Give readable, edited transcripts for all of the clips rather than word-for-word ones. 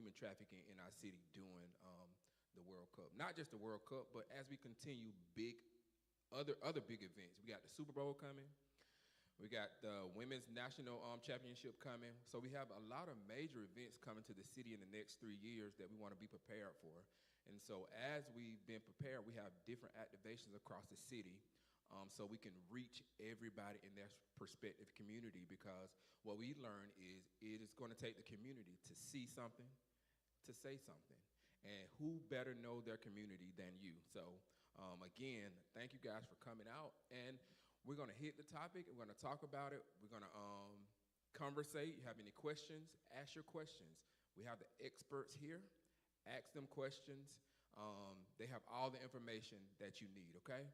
human trafficking in our city during the World Cup. Not just the World Cup, but as we continue other big events. We got the Super Bowl coming. We got the Women's National Championship coming. So we have a lot of major events coming to the city in the next 3 years that we want to be prepared for. And so as we've been prepared, we have different activations across the city so we can reach everybody in their prospective community, because what we learn is it is going to take the community to see something, to say something. And who better know their community than you? So again, thank you guys for coming out. And we're going to hit the topic. We're going to talk about it. We're going to conversate. You have any questions, ask your questions. We have the experts here. Ask them questions. They have all the information that you need, okay?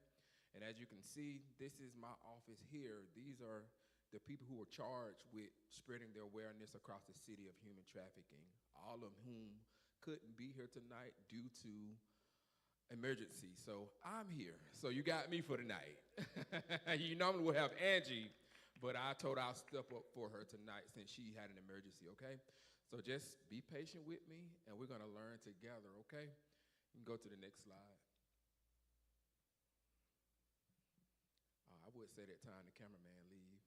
And as you can see, this is my office here. These are the people who are charged with spreading their awareness across the city of human trafficking, all of whom couldn't be here tonight due to emergency. So I'm here. So you got me for tonight. You normally would have Angie, but I told her I'll step up for her tonight since she had an emergency, okay? So just be patient with me, and we're going to learn together, okay? You can go to the next slide. I would say that time the cameraman leave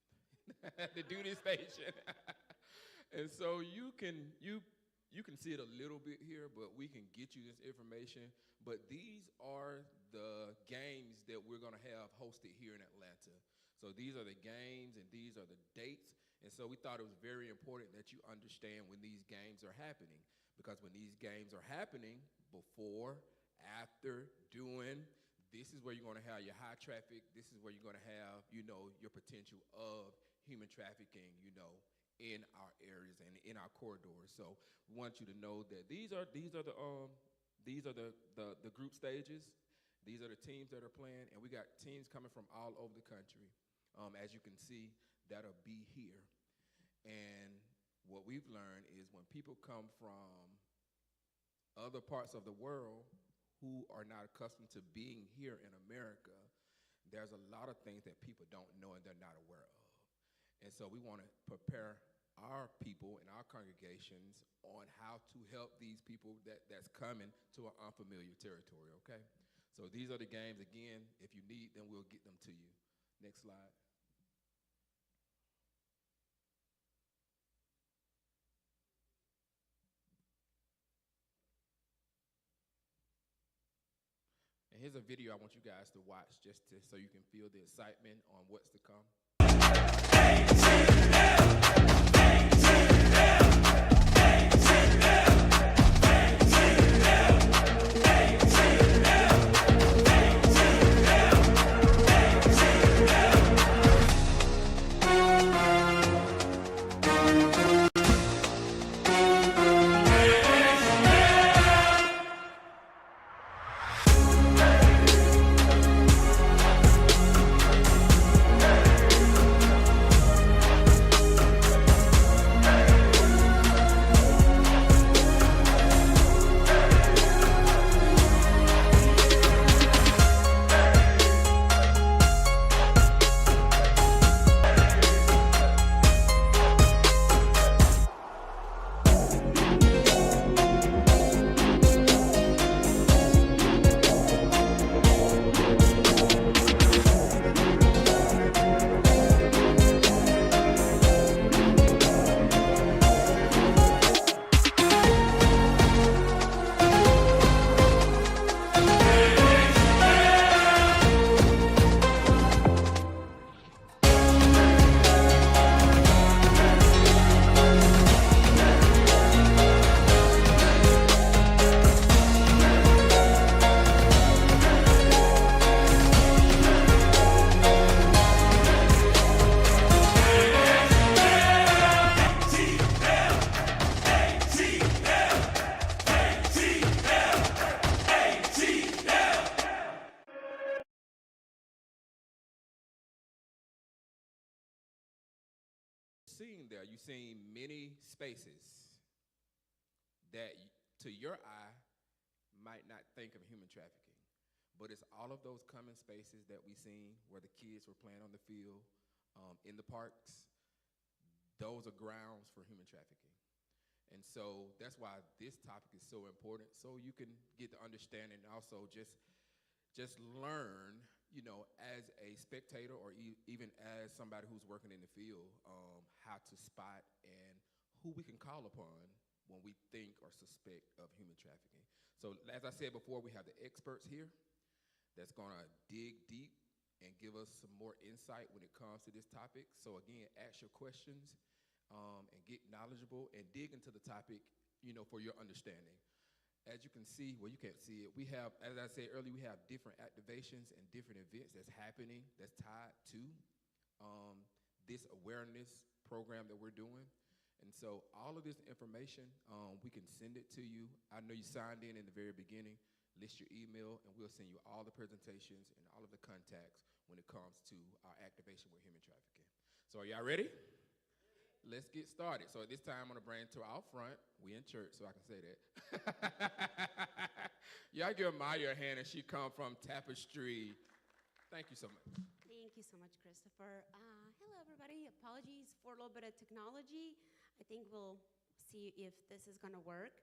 the duty station. And so you can see it a little bit here, but we can get you this information. But these are the games that we're going to have hosted here in Atlanta. So these are the games, and these are the dates. And so we thought it was very important that you understand when these games are happening, because when these games are happening, before, after, during, this is where you're going to have your high traffic. This is where you're going to have, your potential of human trafficking, in our areas and in our corridors. So we want you to know that these are the group stages. These are the teams that are playing, and we got teams coming from all over the country. As you can see, that'll be here. And what we've learned is when people come from other parts of the world who are not accustomed to being here in America, there's a lot of things that people don't know and they're not aware of. And so we want to prepare our people and our congregations on how to help these people that's coming to an unfamiliar territory, okay? So these are the games. Again, if you need them, we'll get them to you. Next slide. And here's a video I want you guys to watch so you can feel the excitement on what's to come. Seeing there, you're seeing many spaces that to your eye might not think of human trafficking, but it's all of those common spaces that we've seen where the kids were playing on the field, in the parks. Those are grounds for human trafficking. And so that's why this topic is so important, so you can get the understanding and also just learn, as a spectator or even as somebody who's working in the field, how to spot and who we can call upon when we think or suspect of human trafficking. So as I said before, we have the experts here that's going to dig deep and give us some more insight when it comes to this topic. So again, ask your questions, and get knowledgeable and dig into the topic, for your understanding. As you can see, well, you can't see it, we have, as I said earlier, we have different activations and different events that's happening that's tied to this awareness program that we're doing. And so all of this information, we can send it to you. I know you signed in the very beginning. List your email, and we'll send you all the presentations and all of the contacts when it comes to our activation with human trafficking. So are y'all ready? Let's get started. So at this time, I'm going to bring to our front. We in church, so I can say that. Y'all give Maya a hand, and she come from Tapestry. Thank you so much. Thank you so much, Christopher. Hello, everybody. Apologies for a little bit of technology. I think we'll see if this is going to work.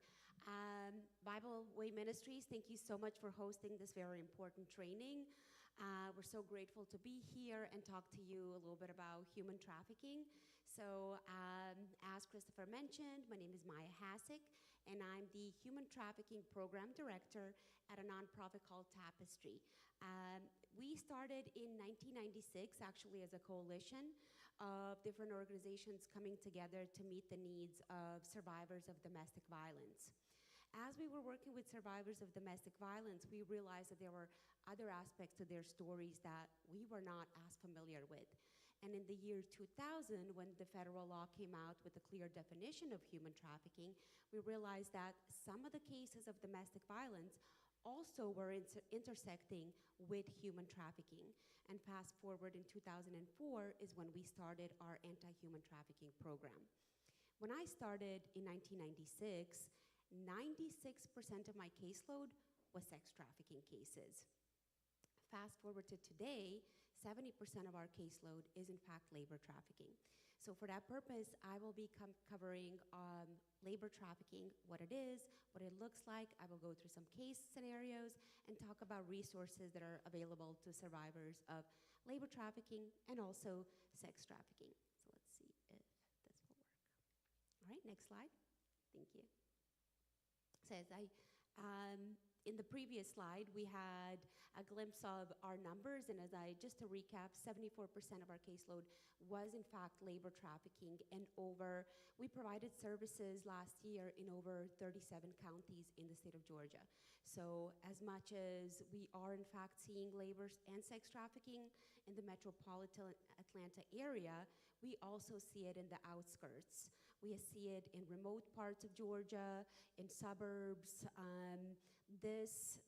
Bible Way Ministries, thank you so much for hosting this very important training. We're so grateful to be here and talk to you a little bit about human trafficking. So as Christopher mentioned, my name is Maya Hasek, and I'm the Human Trafficking Program Director at a nonprofit called Tapestry. We started in 1996, actually, as a coalition of different organizations coming together to meet the needs of survivors of domestic violence. As we were working with survivors of domestic violence, we realized that there were other aspects to their stories that we were not as familiar with. And in the year 2000, when the federal law came out with a clear definition of human trafficking, we realized that some of the cases of domestic violence also were intersecting with human trafficking. And fast forward in 2004 is when we started our anti-human trafficking program. When I started in 1996, 96% of my caseload was sex trafficking cases. Fast forward to today, 70% of our caseload is in fact labor trafficking. So for that purpose, I will be covering labor trafficking, what it is, what it looks like. I will go through some case scenarios and talk about resources that are available to survivors of labor trafficking and also sex trafficking. So let's see if this will work. All right, next slide. Thank you. Says in the previous slide, we had a glimpse of our numbers, and just to recap, 74% of our caseload was in fact labor trafficking, and we provided services last year in over 37 counties in the state of Georgia. So as much as we are in fact seeing labor and sex trafficking in the metropolitan Atlanta area, we also see it in the outskirts. We see it in remote parts of Georgia, in suburbs. This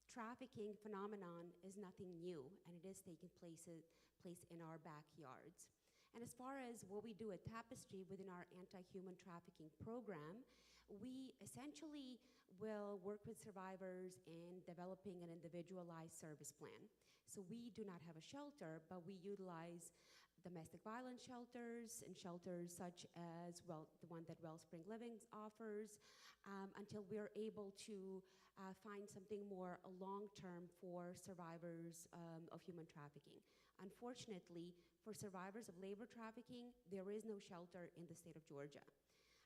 trafficking phenomenon is nothing new, and it is taking place in our backyards. And as far as what we do at Tapestry within our anti-human trafficking program, we essentially will work with survivors in developing an individualized service plan. So we do not have a shelter, but we utilize domestic violence shelters and shelters such as, well, the one that Wellspring Living offers, until we're able to find something more long-term for survivors of human trafficking. Unfortunately, for survivors of labor trafficking, there is no shelter in the state of Georgia.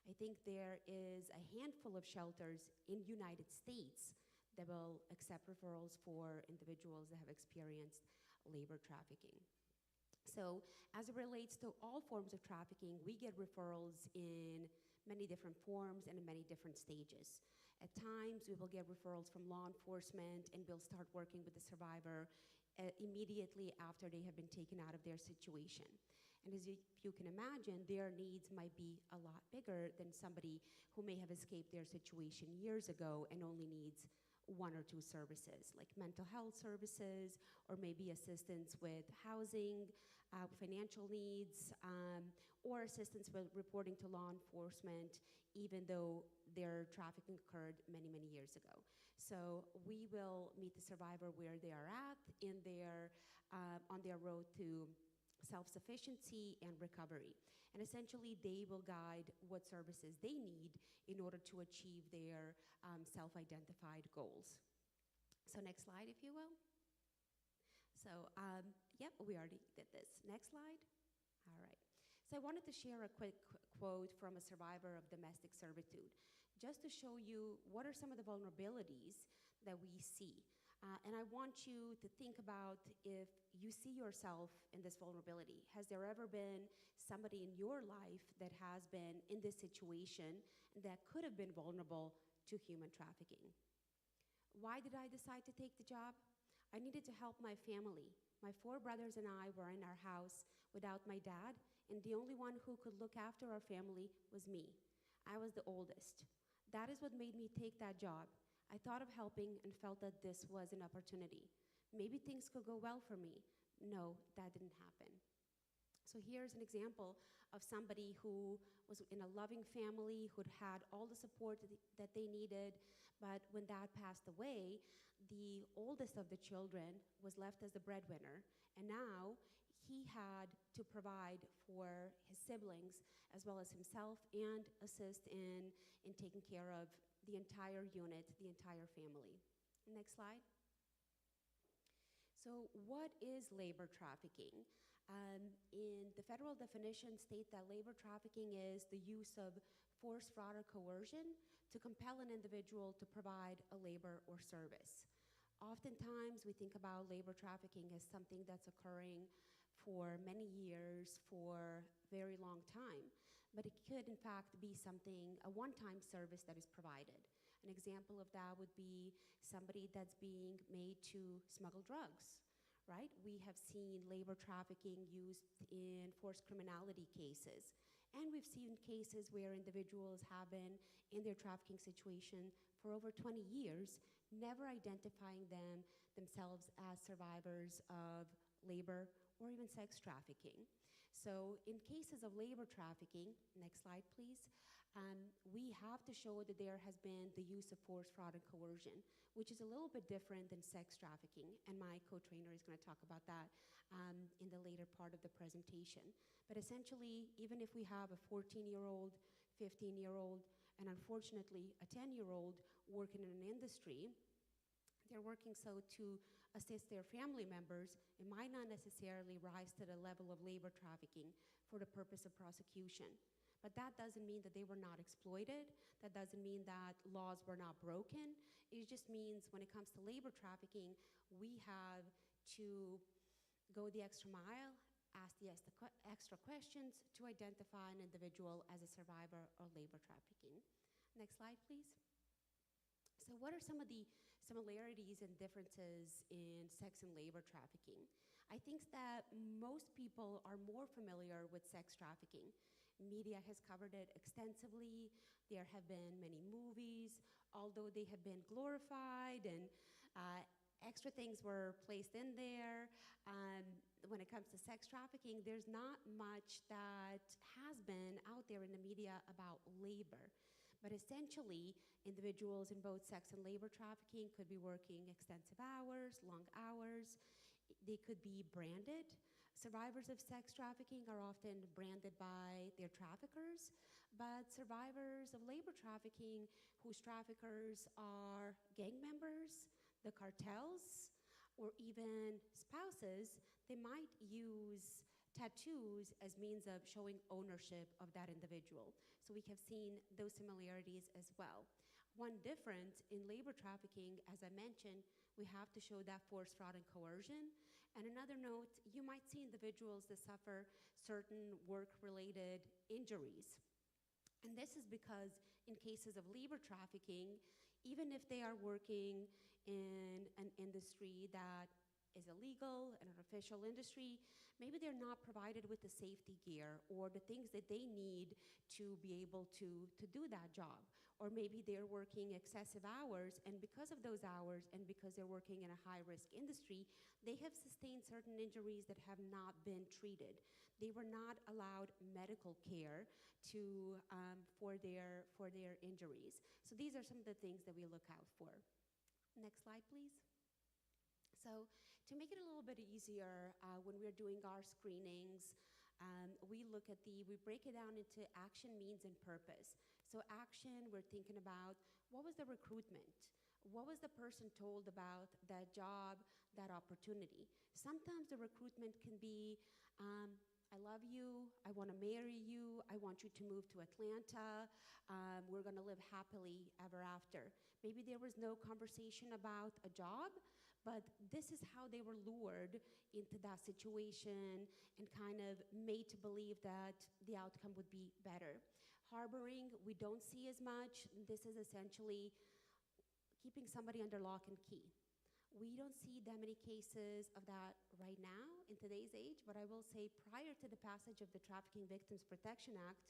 I think there is a handful of shelters in the United States that will accept referrals for individuals that have experienced labor trafficking. So as it relates to all forms of trafficking, we get referrals in many different forms and in many different stages. At times, we will get referrals from law enforcement, and we'll start working with the survivor immediately after they have been taken out of their situation. And as you can imagine, their needs might be a lot bigger than somebody who may have escaped their situation years ago and only needs one or two services, like mental health services, or maybe assistance with housing, financial needs, or assistance with reporting to law enforcement, even though their trafficking occurred many, many years ago. So we will meet the survivor where they are at in on their road to self-sufficiency, and recovery. And essentially, they will guide what services they need in order to achieve their self-identified goals. So next slide, if you will. So, yep, we already did this. Next slide. All right. So I wanted to share a quick quote from a survivor of domestic servitude, just to show you what are some of the vulnerabilities that we see. And I want you to think about if you see yourself in this vulnerability. Has there ever been somebody in your life that has been in this situation that could have been vulnerable to human trafficking? Why did I decide to take the job? I needed to help my family. My 4 brothers and I were in our house without my dad, and the only one who could look after our family was me. I was the oldest. That is what made me take that job. I thought of helping and felt that this was an opportunity. Maybe things could go well for me. No, that didn't happen. So here's an example of somebody who was in a loving family, who'd had all the support that they needed, but when dad passed away, the oldest of the children was left as the breadwinner, and now he had to provide for his siblings as well as himself and assist in taking care of the entire unit, the entire family. Next slide. So what is labor trafficking? In the federal definition state that labor trafficking is the use of force, fraud, or coercion to compel an individual to provide a labor or service. Oftentimes we think about labor trafficking as something that's occurring for many years, for a very long time. But it could, in fact, be something, a one-time service that is provided. An example of that would be somebody that's being made to smuggle drugs, right? We have seen labor trafficking used in forced criminality cases. And we've seen cases where individuals have been in their trafficking situation for over 20 years, never identifying themselves as survivors of labor or even sex trafficking. So in cases of labor trafficking, next slide please, we have to show that there has been the use of force, fraud, and coercion, which is a little bit different than sex trafficking, and my co-trainer is going to talk about that in the later part of the presentation. But essentially, even if we have a 14-year-old, 15-year-old, and unfortunately a 10-year-old working in an industry, they're working so to assist their family members, it might not necessarily rise to the level of labor trafficking for the purpose of prosecution. But that doesn't mean that they were not exploited. That doesn't mean that laws were not broken. It just means when it comes to labor trafficking, we have to go the extra mile, ask the extra questions to identify an individual as a survivor of labor trafficking. Next slide, please. So what are some of the similarities and differences in sex and labor trafficking? I think that most people are more familiar with sex trafficking. Media has covered it extensively. There have been many movies, although they have been glorified and extra things were placed in there. When it comes to sex trafficking, there's not much that has been out there in the media about labor. But essentially, individuals in both sex and labor trafficking could be working extensive hours, long hours. They could be branded. Survivors of sex trafficking are often branded by their traffickers, but survivors of labor trafficking whose traffickers are gang members, the cartels, or even spouses, they might use tattoos as means of showing ownership of that individual. So we have seen those similarities as well. One difference in labor trafficking, as I mentioned, we have to show that force, fraud, and coercion. And another note, you might see individuals that suffer certain work-related injuries. And this is because in cases of labor trafficking, even if they are working in an industry that is illegal, an artificial industry, maybe they're not provided with the safety gear or the things that they need to be able to do that job. Or maybe they're working excessive hours, and because of those hours and because they're working in a high-risk industry, they have sustained certain injuries that have not been treated. They were not allowed medical care for their injuries. So these are some of the things that we look out for. Next slide, please. So To make it a little bit easier, when we're doing our screenings, we break it down into action, means, and purpose. So action, we're thinking about what was the recruitment? What was the person told about that job, that opportunity? Sometimes the recruitment can be, I love you, I want to marry you, I want you to move to Atlanta, we're going to live happily ever after. Maybe there was no conversation about a job, but this is how they were lured into that situation and kind of made to believe that the outcome would be better. Harboring, we don't see as much. This is essentially keeping somebody under lock and key. We don't see that many cases of that right now in today's age, but I will say prior to the passage of the Trafficking Victims Protection Act,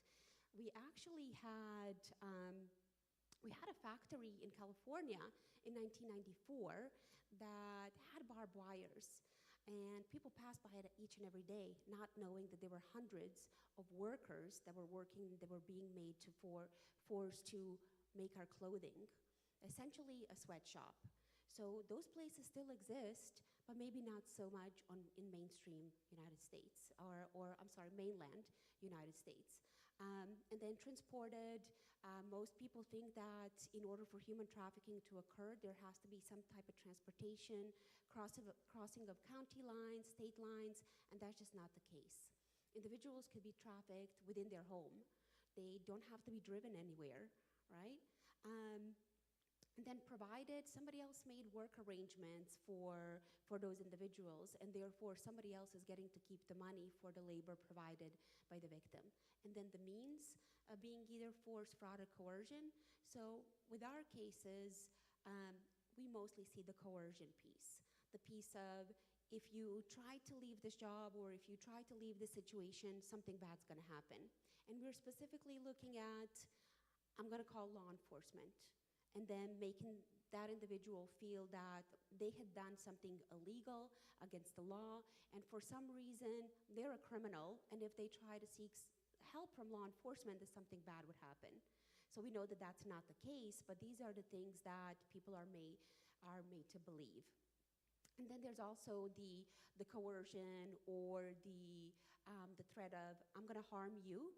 we actually had a factory in California in 1994 that had barbed wires. And people passed by it each and every day, not knowing that there were hundreds of workers that were being made forced to make our clothing. Essentially a sweatshop. So those places still exist, but maybe not so much in mainstream United States, mainland United States. And then transported, most people think that in order for human trafficking to occur, there has to be some type of transportation, crossing of county lines, state lines, and that's just not the case. Individuals could be trafficked within their home. They don't have to be driven anywhere, right? And then provided somebody else made work arrangements for those individuals, and therefore somebody else is getting to keep the money for the labor provided by the victim. And then the means being either force, fraud, or coercion. So with our cases, we mostly see the coercion piece. The piece of, if you try to leave this job or if you try to leave this situation, something bad's gonna happen. And we're specifically looking at, I'm gonna call law enforcement, and then making that individual feel that they had done something illegal against the law, and for some reason, they're a criminal, and if they try to seek help from law enforcement, that something bad would happen. So we know that that's not the case, but these are the things that people are made to believe. And then there's also the coercion or the threat of, I'm gonna harm you,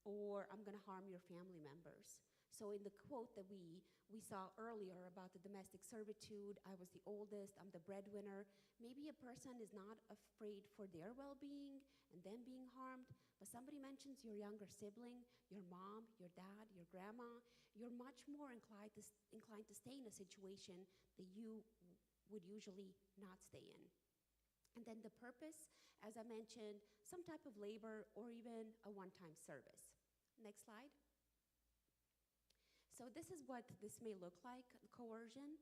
or I'm gonna harm your family members. So in the quote that we saw earlier about the domestic servitude, I was the oldest, I'm the breadwinner, maybe a person is not afraid for their well-being and them being harmed, but somebody mentions your younger sibling, your mom, your dad, your grandma, you're much more inclined to stay in a situation that you would usually not stay in. And then the purpose, as I mentioned, some type of labor or even a one-time service. Next slide. So this is what this may look like, coercion.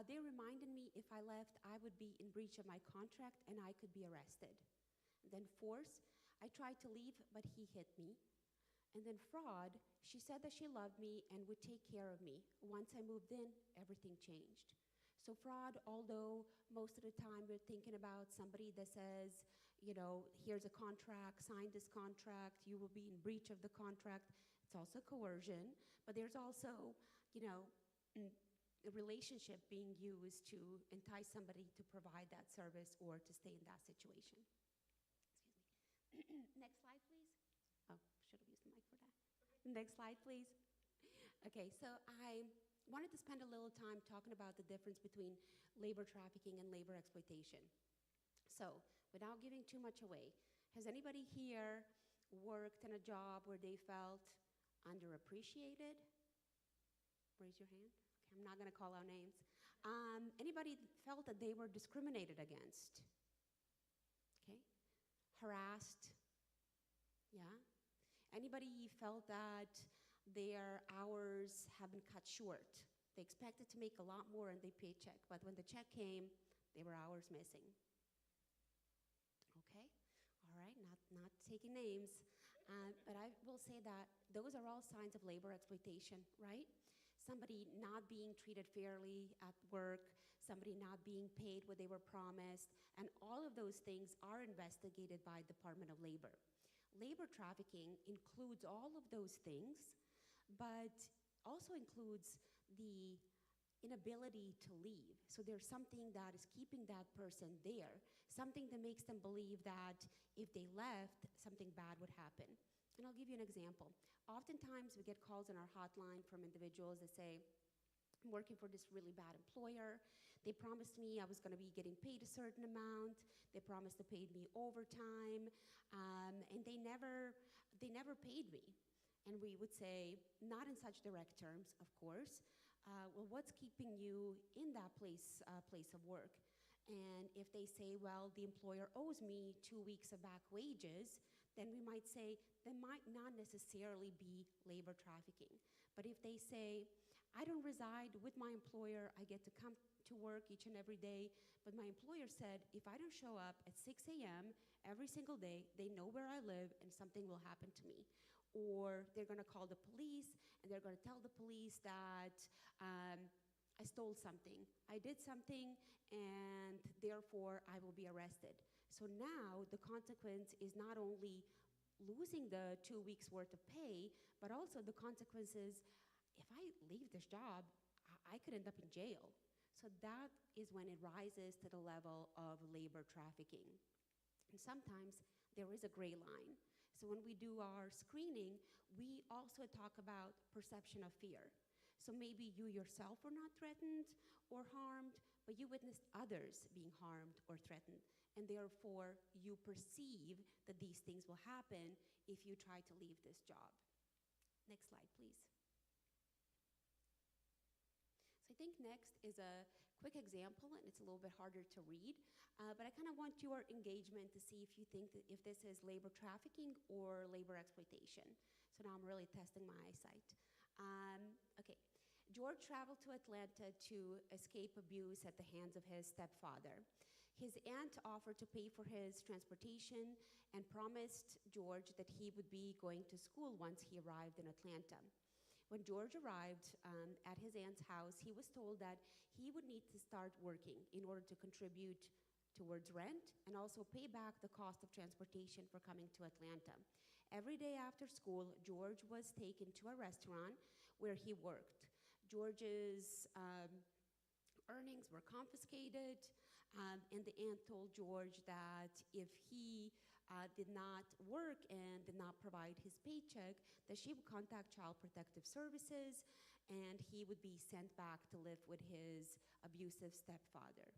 They reminded me if I left, I would be in breach of my contract and I could be arrested. And then force, I tried to leave, but he hit me. And then fraud, she said that she loved me and would take care of me. Once I moved in, everything changed. So fraud, although most of the time we're thinking about somebody that says, you know, here's a contract, sign this contract, you will be in breach of the contract. It's also coercion, but there's also, you know, a relationship being used to entice somebody to provide that service or to stay in that situation. Excuse me. Next slide, please. Oh, should have used the mic for that. Next slide, please. Okay, so I wanted to spend a little time talking about the difference between labor trafficking and labor exploitation. So, without giving too much away, has anybody here worked in a job where they felt underappreciated? Raise your hand. Okay, I'm not gonna call out names. Anybody felt that they were discriminated against? Okay. Harassed? Yeah. Anybody felt that their hours have been cut short? They expected to make a lot more in their paycheck, but when the check came, there were hours missing. Okay, all right, not taking names. But I will say that those are all signs of labor exploitation, right? Somebody not being treated fairly at work, somebody not being paid what they were promised, and all of those things are investigated by Department of Labor. Labor trafficking includes all of those things, but also includes the inability to leave. So there's something that is keeping that person there, something that makes them believe that if they left, something bad would happen. And I'll give you an example. Oftentimes we get calls on our hotline from individuals that say, I'm working for this really bad employer. They promised me I was going to be getting paid a certain amount. They promised to pay me overtime, and they never paid me. And we would say, not in such direct terms, of course. Well, what's keeping you in that place of work? And if they say, well, the employer owes me 2 weeks of back wages, then we might say that might not necessarily be labor trafficking. But if they say, I don't reside with my employer, I get to come to work each and every day, but my employer said if I don't show up at 6 a.m. every single day, they know where I live and something will happen to me. Or they're going to call the police and they're going to tell the police that I stole something. I did something and therefore I will be arrested. So now the consequence is not only losing the 2 weeks worth of pay, but also the consequences, if I leave this job, I could end up in jail. So that is when it rises to the level of labor trafficking. And sometimes there is a gray line. So when we do our screening, we also talk about perception of fear. So maybe you yourself were not threatened or harmed, but you witnessed others being harmed or threatened. And therefore, you perceive that these things will happen if you try to leave this job. Next slide, please. So I think next is a quick example, and it's a little bit harder to read, but I kind of want your engagement to see if you think that if this is labor trafficking or labor exploitation. So now I'm really testing my eyesight. Okay, George traveled to Atlanta to escape abuse at the hands of his stepfather. His aunt offered to pay for his transportation and promised George that he would be going to school once he arrived in Atlanta. When George arrived at his aunt's house, he was told that he would need to start working in order to contribute towards rent and also pay back the cost of transportation for coming to Atlanta. Every day after school, George was taken to a restaurant where he worked. George's earnings were confiscated, and the aunt told George that if he did not work and did not provide his paycheck, that she would contact Child Protective Services and he would be sent back to live with his abusive stepfather.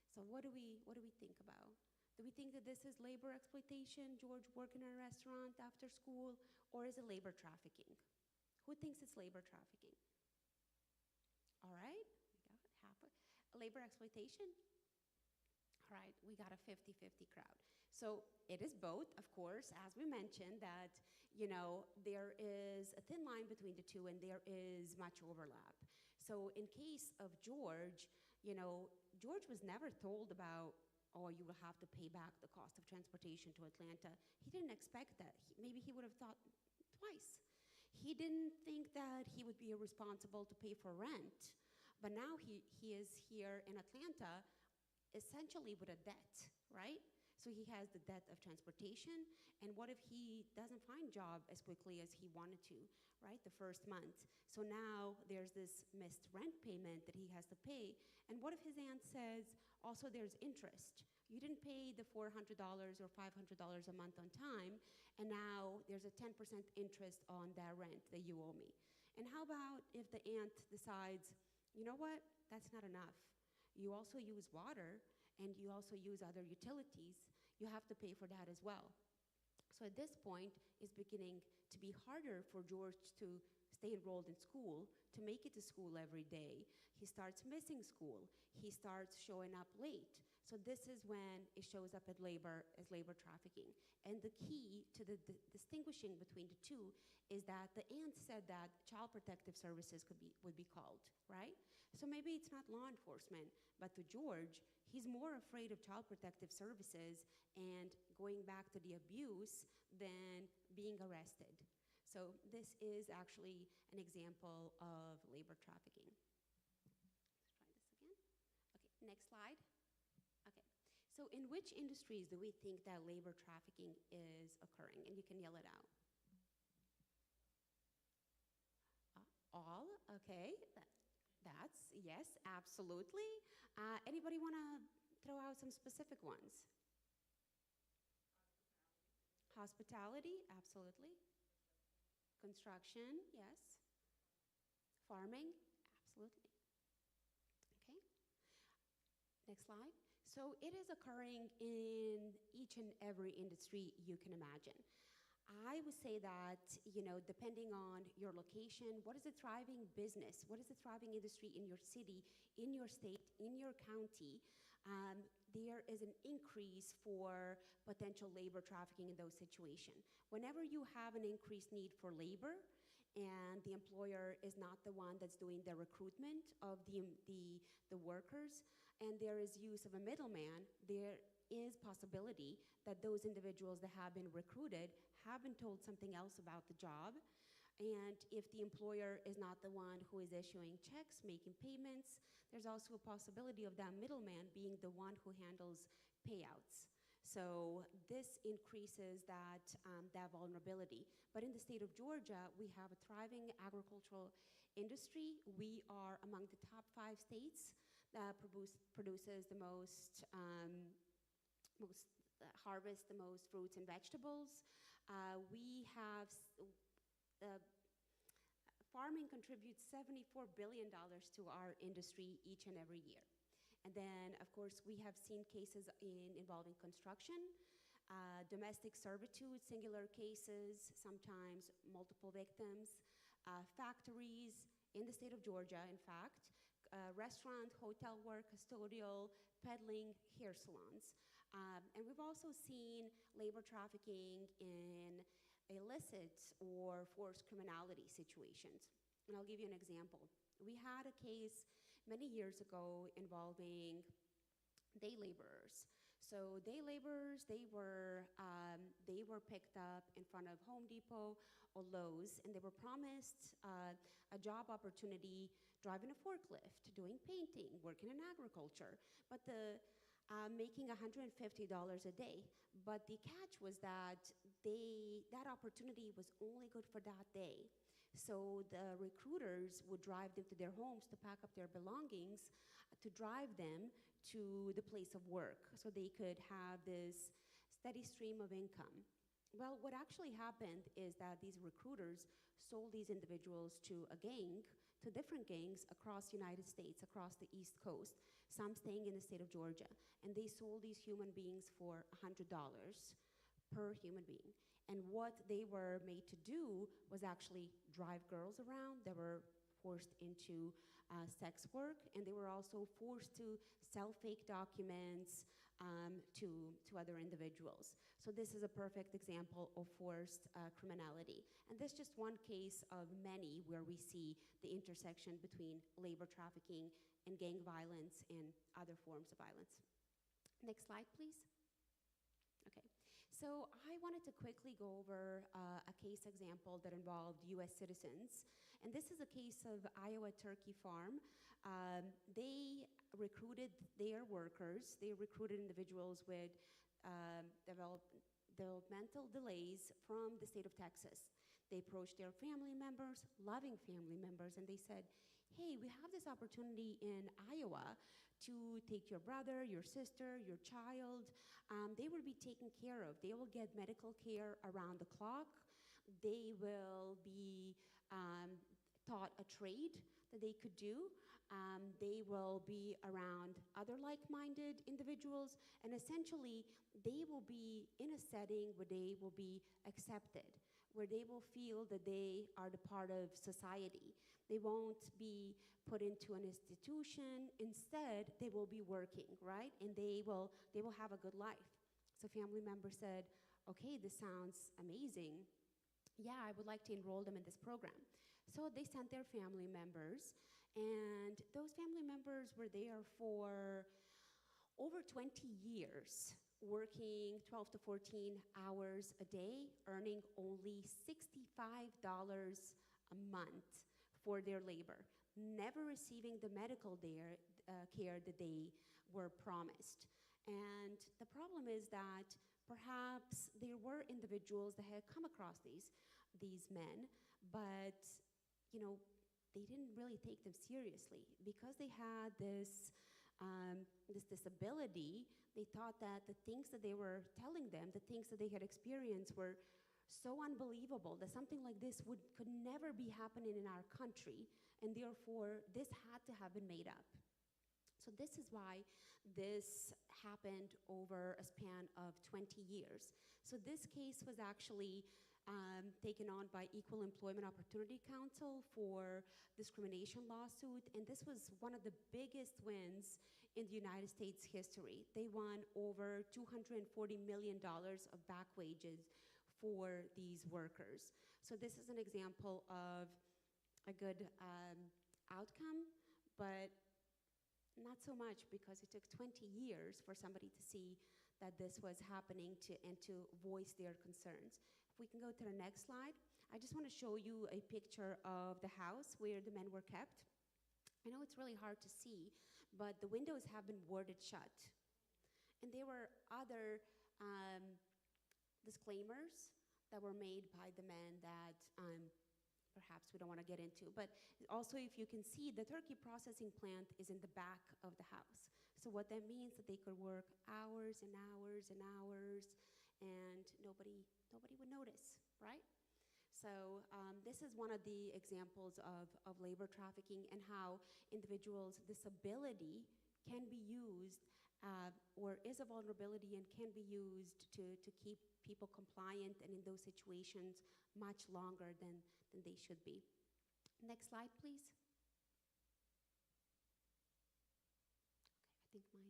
So what do we think about? Do we think that this is labor exploitation, George working in a restaurant after school, or is it labor trafficking? Who thinks it's labor trafficking? All right, we got half labor exploitation. All right, we got a 50-50 crowd. So it is both, of course, as we mentioned, that, there is a thin line between the two and there is much overlap. So in case of George, George was never told about, oh, you will have to pay back the cost of transportation to Atlanta. He didn't expect that. Maybe he would have thought twice. He didn't think that he would be responsible to pay for rent. But now he is here in Atlanta essentially with a debt, right? So he has the debt of transportation, and what if he doesn't find a job as quickly as he wanted to, right, the first month? So now there's this missed rent payment that he has to pay, and what if his aunt says, also there's interest. You didn't pay the $400 or $500 a month on time, and now there's a 10% interest on that rent that you owe me. And how about if the aunt decides, you know what, that's not enough. You also use water, and you also use other utilities. You have to pay for that as well. So at this point, it's beginning to be harder for George to stay enrolled in school, to make it to school every day. He starts missing school. He starts showing up late. So this is when it shows up as labor trafficking. And the key to the distinguishing between the two is that the aunt said that Child Protective Services would be called, right? So maybe it's not law enforcement, but to George, he's more afraid of Child Protective Services and going back to the abuse than being arrested. So this is actually an example of labor trafficking. Let's try this again. Okay, next slide. Okay, so in which industries do we think that labor trafficking is occurring? And you can yell it out. All, okay. That's, yes, absolutely. Anybody want to throw out some specific ones? Hospitality, absolutely. Construction, yes. Farming, absolutely. Okay, next slide. So it is occurring in each and every industry you can imagine. I would say that, depending on your location, what is a thriving business? What is a thriving industry in your city, in your state, in your county? There is an increase for potential labor trafficking in those situations. Whenever you have an increased need for labor, and the employer is not the one that's doing the recruitment of the workers, and there is use of a middleman, there is possibility that those individuals that have been recruited have been told something else about the job. And if the employer is not the one who is issuing checks, making payments, there's also a possibility of that middleman being the one who handles payouts. So this increases that vulnerability. But in the state of Georgia, we have a thriving agricultural industry. We are among the top 5 states that produces the most harvest the most fruits and vegetables. We have farming contributes $74 billion to our industry each and every year. And then, of course, we have seen cases involving construction, domestic servitude, singular cases, sometimes multiple victims, factories in the state of Georgia, in fact, restaurant, hotel work, custodial, peddling, hair salons. And we've also seen labor trafficking in illicit or forced criminality situations. And I'll give you an example. We had a case many years ago involving day laborers. So day laborers, they were picked up in front of Home Depot or Lowe's, and they were promised a job opportunity driving a forklift, doing painting, working in agriculture, but making $150 a day. But the catch was that that opportunity was only good for that day. So the recruiters would drive them to their homes to pack up their belongings, to drive them to the place of work so they could have this steady stream of income. Well, what actually happened is that these recruiters sold these individuals to a gang, to different gangs across the United States, across the East Coast, some staying in the state of Georgia. And they sold these human beings for $100 per human being. And what they were made to do was actually drive girls around. They were forced into sex work, and they were also forced to sell fake documents to other individuals. So this is a perfect example of forced criminality. And this is just one case of many where we see the intersection between labor trafficking and gang violence and other forms of violence. Next slide, please. Okay. So I wanted to quickly go over a case example that involved U.S. citizens. And this is a case of Iowa Turkey Farm. They recruited their workers. They recruited individuals with developmental delays from the state of Texas. They approached their family members, loving family members, and they said, hey, we have this opportunity in Iowa to take your brother, your sister, your child. They will be taken care of. They will get medical care around the clock. They will be taught a trade that they could do. They will be around other like-minded individuals, and essentially they will be in a setting where they will be accepted, where they will feel that they are the part of society. They won't be put into an institution. Instead, they will be working, right? And they will have a good life. So family members said, okay, this sounds amazing. Yeah, I would like to enroll them in this program. So they sent their family members, and those family members were there for over 20 years, working 12 to 14 hours a day, earning only $65 a month for their labor, never receiving the medical care that they were promised. And the problem is that perhaps there were individuals that had come across these men, but they didn't really take them seriously. Because they had this disability, they thought that the things that they were telling them, the things that they had experienced were so unbelievable that something like this could never be happening in our country, and therefore this had to have been made up. So this is why this happened over a span of 20 years. So this case was actually taken on by Equal Employment Opportunity Council for discrimination lawsuit, and this was one of the biggest wins in the United States history. They won over $240 million of back wages for these workers. So this is an example of a good outcome, but not so much, because it took 20 years for somebody to see that this was happening and to voice their concerns. If we can go to the next slide. I just want to show you a picture of the house where the men were kept. I know it's really hard to see, but the windows have been boarded shut. And there were other disclaimers that were made by the men that perhaps we don't want to get into. But also, if you can see, the turkey processing plant is in the back of the house. So what that means that they could work hours and hours and hours, and nobody would notice, right? So this is one of the examples of labor trafficking, and how individuals' disability can be used or is a vulnerability and can be used to keep people compliant and in those situations much longer than they should be. Next slide, please. Okay, I think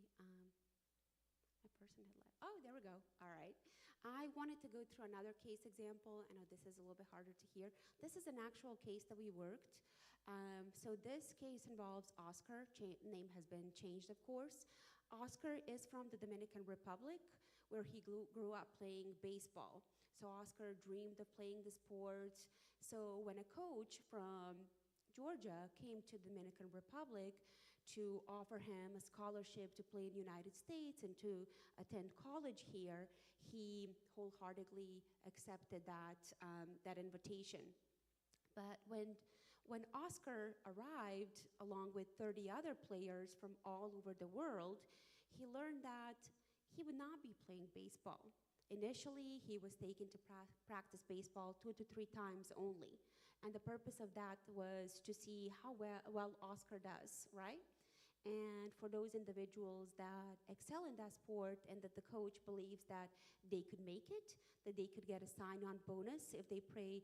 my person had left. Oh, there we go. All right. I wanted to go through another case example. I know this is a little bit harder to hear. This is an actual case that we worked. So this case involves Oscar. Name has been changed, of course. Oscar is from the Dominican Republic, where he grew up playing baseball. So Oscar dreamed of playing the sport. So when a coach from Georgia came to the Dominican Republic to offer him a scholarship to play in the United States and to attend college here, he wholeheartedly accepted that invitation. But when Oscar arrived, along with 30 other players from all over the world, he learned that he would not be playing baseball. Initially, he was taken to practice baseball 2 to 3 times only. And the purpose of that was to see how well Oscar does, right? And for those individuals that excel in that sport and that the coach believes that they could make it, that they could get a sign-on bonus if they play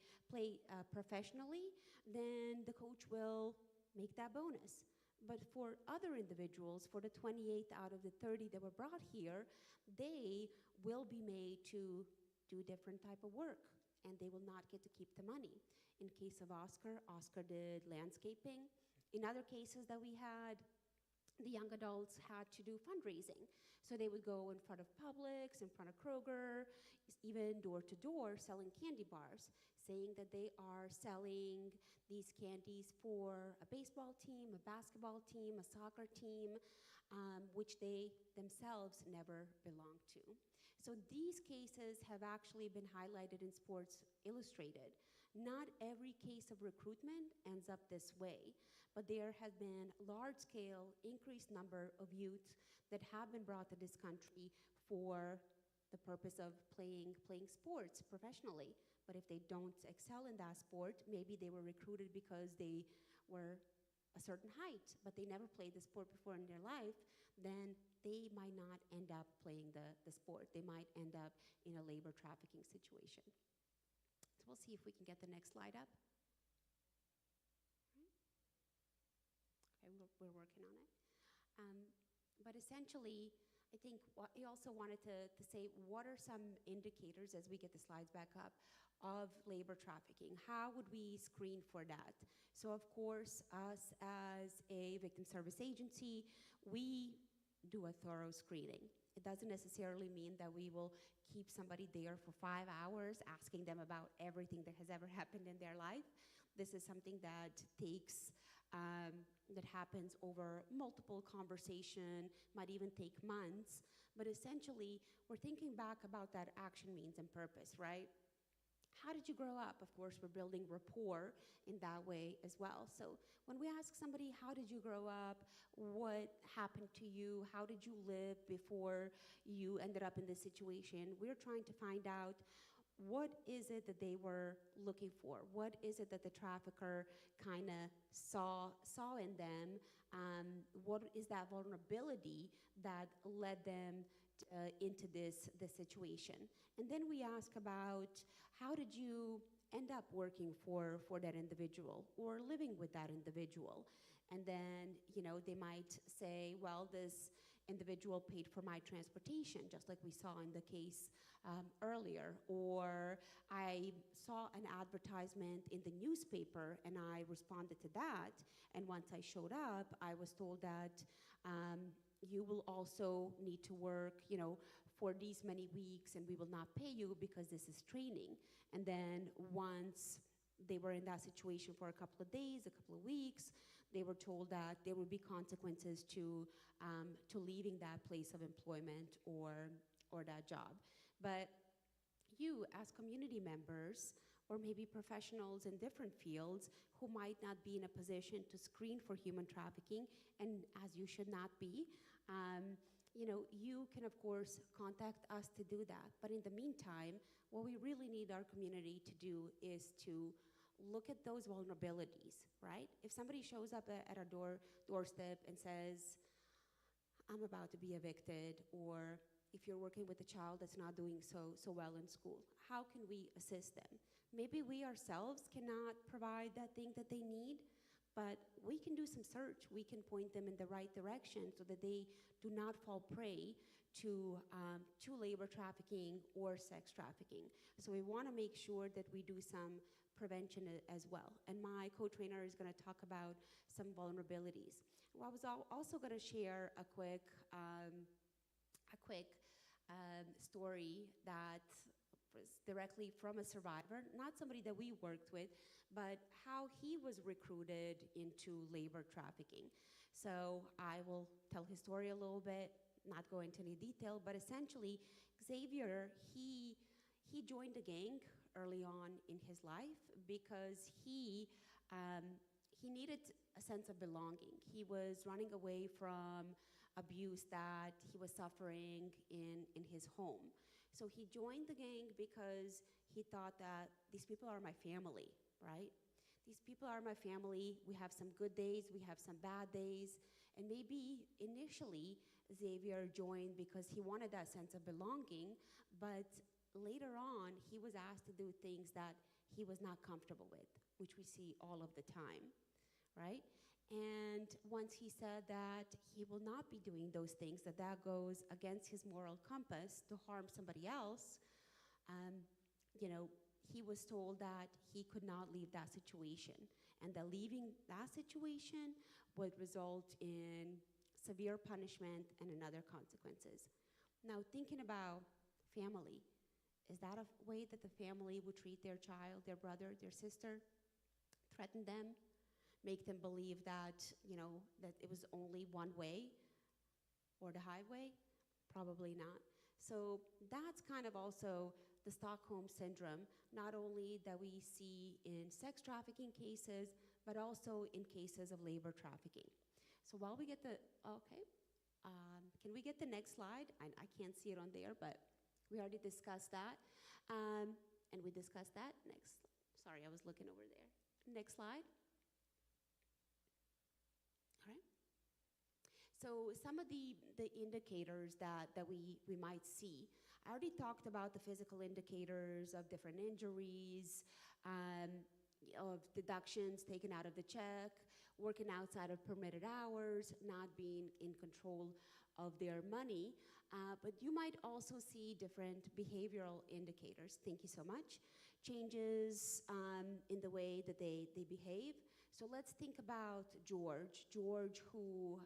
professionally, then the coach will make that bonus. But for other individuals, for the 28 out of the 30 that were brought here, they will be made to do different type of work, and they will not get to keep the money. In case of Oscar, Oscar did landscaping. In other cases that we had, the young adults had to do fundraising. So they would go in front of Publix, in front of Kroger, even door to door selling candy bars, saying that they are selling these candies for a baseball team, a basketball team, a soccer team, which they themselves never belonged to. So these cases have actually been highlighted in Sports Illustrated. Not every case of recruitment ends up this way, but there has been large-scale increased number of youth that have been brought to this country for the purpose of playing sports professionally. But if they don't excel in that sport, maybe they were recruited because they were a certain height, but they never played the sport before in their life, then they might not end up playing the sport. They might end up in a labor trafficking situation. So we'll see if we can get the next slide up. Okay, we're working on it. But essentially, I think what I also wanted to say, what are some indicators, as we get the slides back up, of labor trafficking? How would we screen for that? So of course, us as a victim service agency, we do a thorough screening. It doesn't necessarily mean that we will keep somebody there for 5 hours asking them about everything that has ever happened in their life. This is something that takes that happens over multiple conversation, might even take months, but essentially we're thinking back about that action, means, and purpose, right? how did you grow up? Of course, we're building rapport in that way as well. So when we ask somebody, how did you grow up? What happened to you? How did you live before you ended up in this situation? We're trying to find out what is it that they were looking for? What is it that the trafficker kind of saw in them? What is that vulnerability that led them into this situation? And then we ask about how did you end up working for that individual or living with that individual? And then, they might say, well, this individual paid for my transportation, just like we saw in the case earlier. Or I saw an advertisement in the newspaper and I responded to that. And once I showed up, I was told that you will also need to work, for these many weeks and we will not pay you because this is training. And then once they were in that situation for a couple of days, a couple of weeks, they were told that there would be consequences to leaving that place of employment or that job. But you, as community members, or maybe professionals in different fields who might not be in a position to screen for human trafficking, and as you should not be, you can, of course, contact us to do that. But in the meantime, what we really need our community to do is to look at those vulnerabilities, right? If somebody shows up at our doorstep and says, I'm about to be evicted, or if you're working with a child that's not doing so well in school, how can we assist them? Maybe we ourselves cannot provide that thing that they need, but we can do some search. We can point them in the right direction so that they do not fall prey to labor trafficking or sex trafficking. So we want to make sure that we do some prevention as well. And my co-trainer is going to talk about some vulnerabilities. Well, I was also going to share a quick story that was directly from a survivor, not somebody that we worked with, but how he was recruited into labor trafficking. So I will tell his story a little bit, not go into any detail, but essentially, Xavier, he joined a gang early on in his life because he needed a sense of belonging. He was running away from abuse that he was suffering in his home. So he joined the gang because he thought that these people are my family, right? These people are my family. We have some good days, we have some bad days. And maybe initially Xavier joined because he wanted that sense of belonging, but later on he was asked to do things that he was not comfortable with, which we see all of the time, right? And once he said that he will not be doing those things, that goes against his moral compass to harm somebody else, he was told that he could not leave that situation, and that leaving that situation would result in severe punishment and other consequences. Now, thinking about family, is that a way that the family would treat their child, their brother, their sister, threaten them, make them believe that, that it was only one way or the highway? Probably not. So that's kind of also the Stockholm Syndrome, not only that we see in sex trafficking cases, but also in cases of labor trafficking. So while we get can we get the next slide? I can't see it on there, but we already discussed that. And we discussed that. Next, sorry, I was looking over there. Next slide. So some of the indicators that we might see, I already talked about the physical indicators of different injuries, of deductions taken out of the check, working outside of permitted hours, not being in control of their money. But you might also see different behavioral indicators. Thank you so much. Changes in the way that they behave. So let's think about George. George who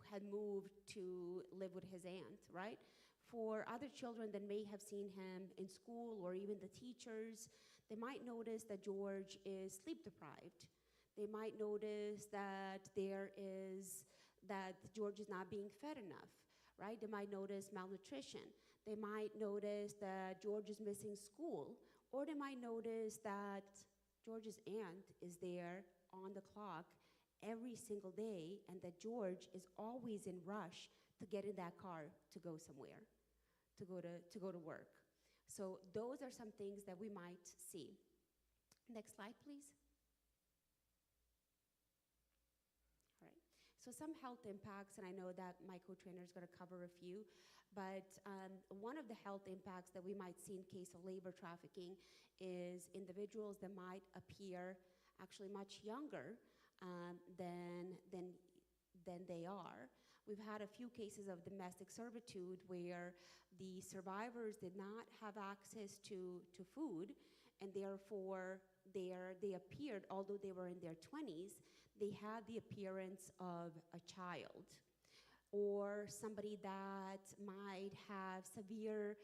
had moved to live with his aunt, right? For other children that may have seen him in school, or even the teachers, they might notice that George is sleep deprived. They might notice that George is not being fed enough, right? They might notice malnutrition. They might notice that George is missing school, or they might notice that George's aunt is there on the clock every single day, and that George is always in rush to get in that car to go somewhere, to go to work. So those are some things that we might see. Next slide, please. All right. So some health impacts, and I know that my co-trainer is going to cover a few, but one of the health impacts that we might see in case of labor trafficking is individuals that might appear actually much younger than they are. We've had a few cases of domestic servitude where the survivors did not have access to food, and therefore they appeared, although they were in their 20s, they had the appearance of a child. Or somebody that might have severe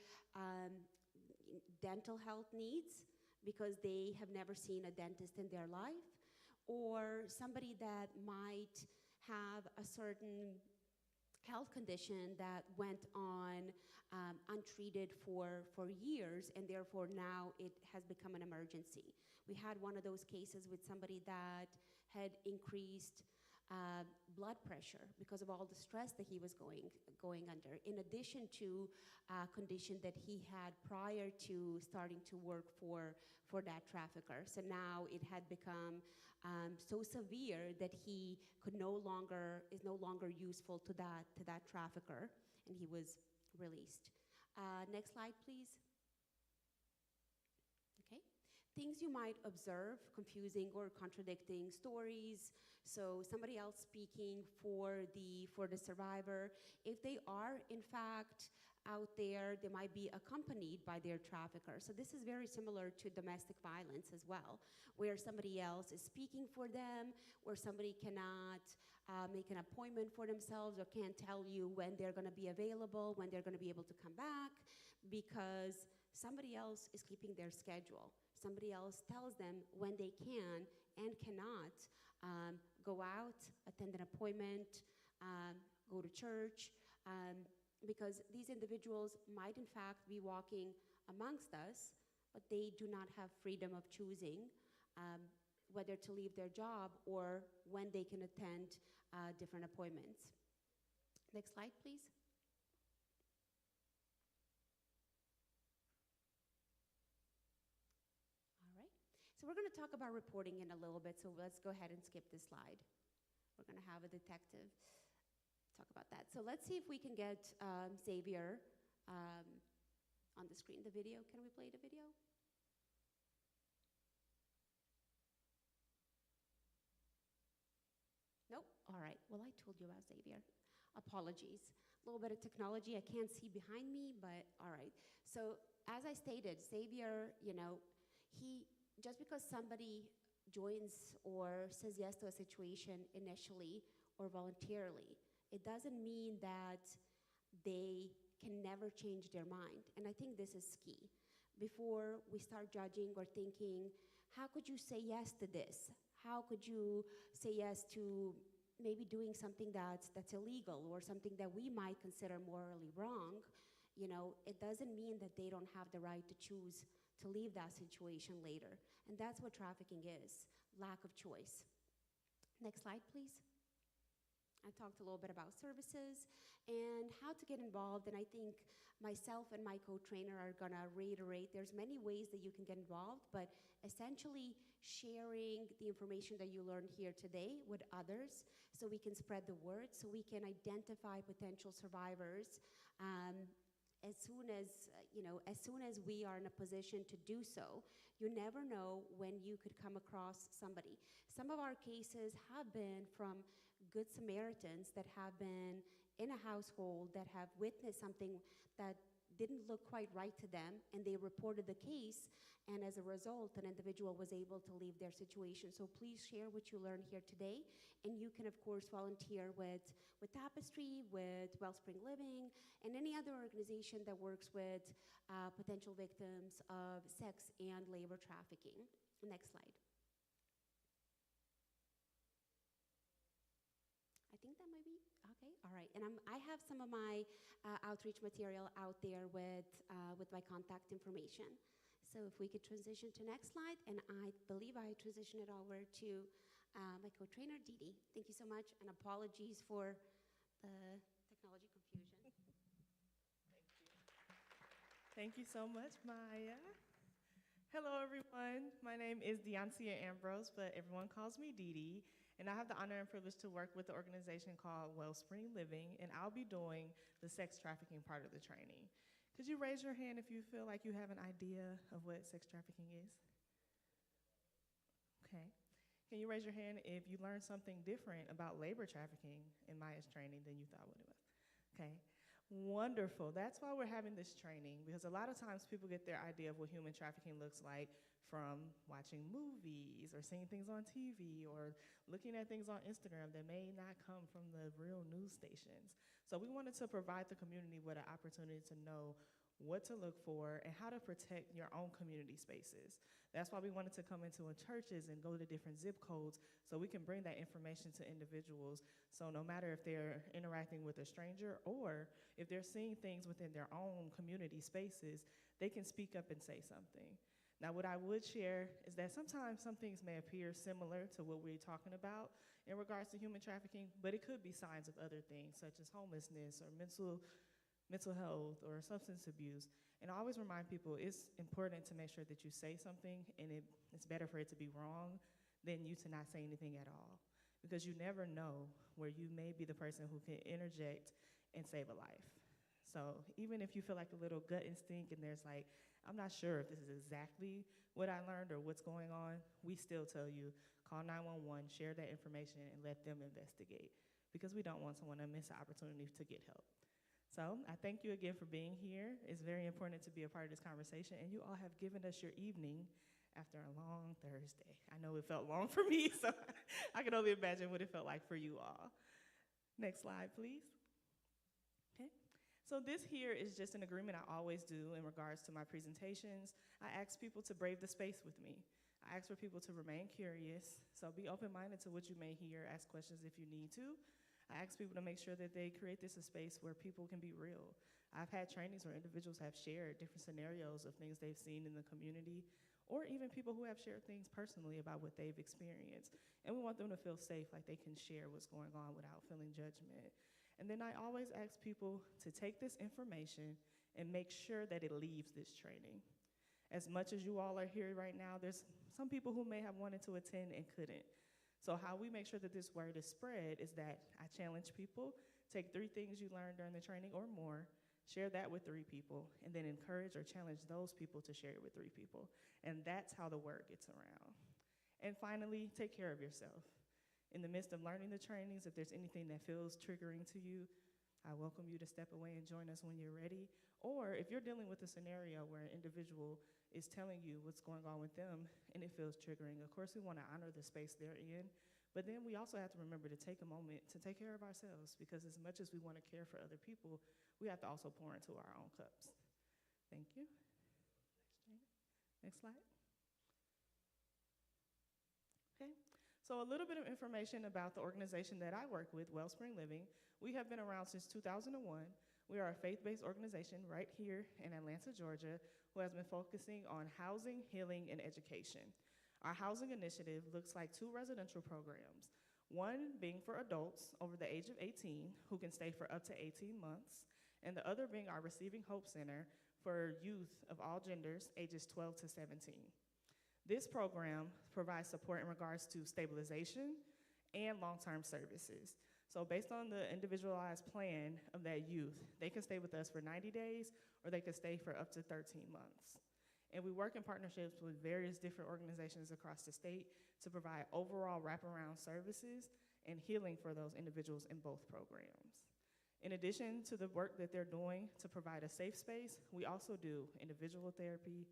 dental health needs because they have never seen a dentist in their life, or somebody that might have a certain health condition that went on untreated for years, and therefore now it has become an emergency. We had one of those cases with somebody that had increased blood pressure because of all the stress that he was going under, in addition to a condition that he had prior to starting to work for that trafficker. So now it had become so severe that he is no longer useful to that trafficker, and he was released. Next slide, please. Okay. Things you might observe, confusing or contradicting stories. So somebody else speaking for the survivor. If they are in fact out there, they might be accompanied by their trafficker. So this is very similar to domestic violence as well, where somebody else is speaking for them, or somebody cannot make an appointment for themselves, or can't tell you when they're going to be available, when they're going to be able to come back, because somebody else is keeping their schedule. Somebody else tells them when they can and cannot go out, attend an appointment, go to church, because these individuals might in fact be walking amongst us, but they do not have freedom of choosing whether to leave their job or when they can attend different appointments. Next slide, please. So we're going to talk about reporting in a little bit, so let's go ahead and skip this slide. We're going to have a detective talk about that. So let's see if we can get Xavier on the screen, the video. Can we play the video? Nope. All right. Well, I told you about Xavier. Apologies. A little bit of technology. I can't see behind me, but all right. So as I stated, Xavier, just because somebody joins or says yes to a situation initially or voluntarily, it doesn't mean that they can never change their mind. And I think this is key. Before we start judging or thinking, how could you say yes to this? How could you say yes to maybe doing something that's illegal or something that we might consider morally wrong? It doesn't mean that they don't have the right to choose to leave that situation later. And that's what trafficking is, lack of choice. Next slide, please. I talked a little bit about services and how to get involved, and I think myself and my co-trainer are gonna reiterate there's many ways that you can get involved, but essentially sharing the information that you learned here today with others so we can spread the word, so we can identify potential survivors as soon as we are in a position to do so. You never know when you could come across somebody. Some of our cases have been from Good Samaritans that have been in a household that have witnessed something that didn't look quite right to them, and they reported the case, and as a result, an individual was able to leave their situation. So please share what you learned here today, and you can, of course, volunteer with Tapestry, with Wellspring Living, and any other organization that works with potential victims of sex and labor trafficking. Next slide. I think that might be, okay, all All right, and I have some of my outreach material out there with my contact information. So if we could transition to next slide, and I believe I transition it over to my co-trainer, Dee. Thank you so much, and apologies for the technology confusion. Thank you so much, Maya. Hello, everyone. My name is Deoncia Ambrose, but everyone calls me Dee. And I have the honor and privilege to work with the organization called Wellspring Living, and I'll be doing the sex trafficking part of the training. Could you raise your hand if you feel like you have an idea of what sex trafficking is? Okay. Can you raise your hand if you learned something different about labor trafficking in Maya's training than you thought what it was? Okay. Wonderful. That's why we're having this training, because a lot of times people get their idea of what human trafficking looks like from watching movies or seeing things on TV or looking at things on Instagram that may not come from the real news stations. So we wanted to provide the community with an opportunity to know what to look for and how to protect your own community spaces. That's why we wanted to come into churches and go to different zip codes so we can bring that information to individuals. So no matter if they're interacting with a stranger or if they're seeing things within their own community spaces, they can speak up and say something. Now, what I would share is that sometimes some things may appear similar to what we're talking about in regards to human trafficking, but it could be signs of other things such as homelessness or mental health or substance abuse. And I always remind people it's important to make sure that you say something, and it's better for it to be wrong than you to not say anything at all, because you never know where you may be the person who can interject and save a life. So even if you feel like a little gut instinct and there's like, I'm not sure if this is exactly what I learned or what's going on, we still tell you, call 911, share that information, and let them investigate, because we don't want someone to miss an opportunity to get help. So I thank you again for being here. It's very important to be a part of this conversation, and you all have given us your evening after a long Thursday. I know it felt long for me, so I can only imagine what it felt like for you all. Next slide, please. Okay. So this here is just an agreement I always do in regards to my presentations. I ask people to brave the space with me. I ask for people to remain curious, so be open-minded to what you may hear, ask questions if you need to. I ask people to make sure that they create this a space where people can be real. I've had trainings where individuals have shared different scenarios of things they've seen in the community, or even people who have shared things personally about what they've experienced. And we want them to feel safe, like they can share what's going on without feeling judgment. And then I always ask people to take this information and make sure that it leaves this training. As much as you all are here right now, there's some people who may have wanted to attend and couldn't. So how we make sure that this word is spread is that I challenge people, take 3 things you learned during the training or more, share that with 3 people, and then encourage or challenge those people to share it with 3 people. And that's how the word gets around. And finally, take care of yourself. In the midst of learning the trainings, if there's anything that feels triggering to you, I welcome you to step away and join us when you're ready. Or if you're dealing with a scenario where an individual is telling you what's going on with them and it feels triggering, of course we want to honor the space they're in, but then we also have to remember to take a moment to take care of ourselves, because as much as we want to care for other people, we have to also pour into our own cups. Thank you. Next slide. Okay. So a little bit of information about the organization that I work with, Wellspring Living. We have been around since 2001. We are a faith-based organization right here in Atlanta, Georgia, who has been focusing on housing, healing, and education. Our housing initiative looks like 2 residential programs, one being for adults over the age of 18 who can stay for up to 18 months, and the other being our Receiving Hope Center for youth of all genders, ages 12 to 17. This program provides support in regards to stabilization and long-term services. So based on the individualized plan of that youth, they can stay with us for 90 days or they can stay for up to 13 months. And we work in partnerships with various different organizations across the state to provide overall wraparound services and healing for those individuals in both programs. In addition to the work that they're doing to provide a safe space, we also do individual therapy,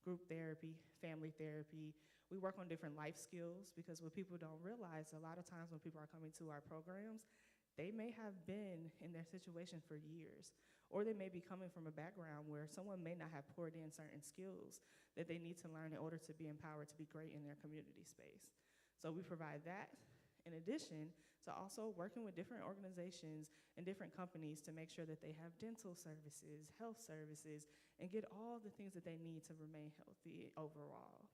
group therapy, family therapy. We work on different life skills, because what people don't realize, a lot of times when people are coming to our programs, they may have been in their situation for years, or they may be coming from a background where someone may not have poured in certain skills that they need to learn in order to be empowered to be great in their community space. So we provide that, in addition to also working with different organizations and different companies to make sure that they have dental services, health services, and get all the things that they need to remain healthy overall.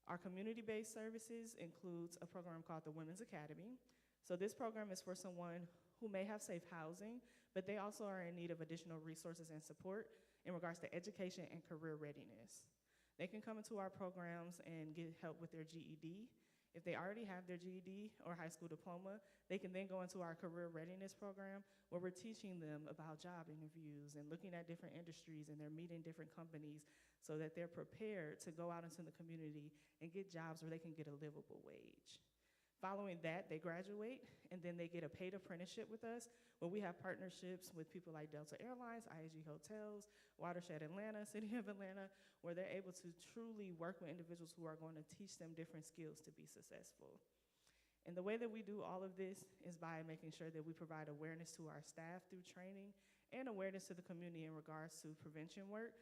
Our community-based services includes a program called the Women's Academy. So this program is for someone who may have safe housing, but they also are in need of additional resources and support in regards to education and career readiness. They can come into our programs and get help with their GED. If they already have their GED or high school diploma, they can then go into our career readiness program where we're teaching them about job interviews and looking at different industries, and they're meeting different companies so that they're prepared to go out into the community and get jobs where they can get a livable wage. Following that, they graduate, and then they get a paid apprenticeship with us, where we have partnerships with people like Delta Airlines, IAG Hotels, Watershed Atlanta, City of Atlanta, where they're able to truly work with individuals who are going to teach them different skills to be successful. And the way that we do all of this is by making sure that we provide awareness to our staff through training and awareness to the community in regards to prevention work.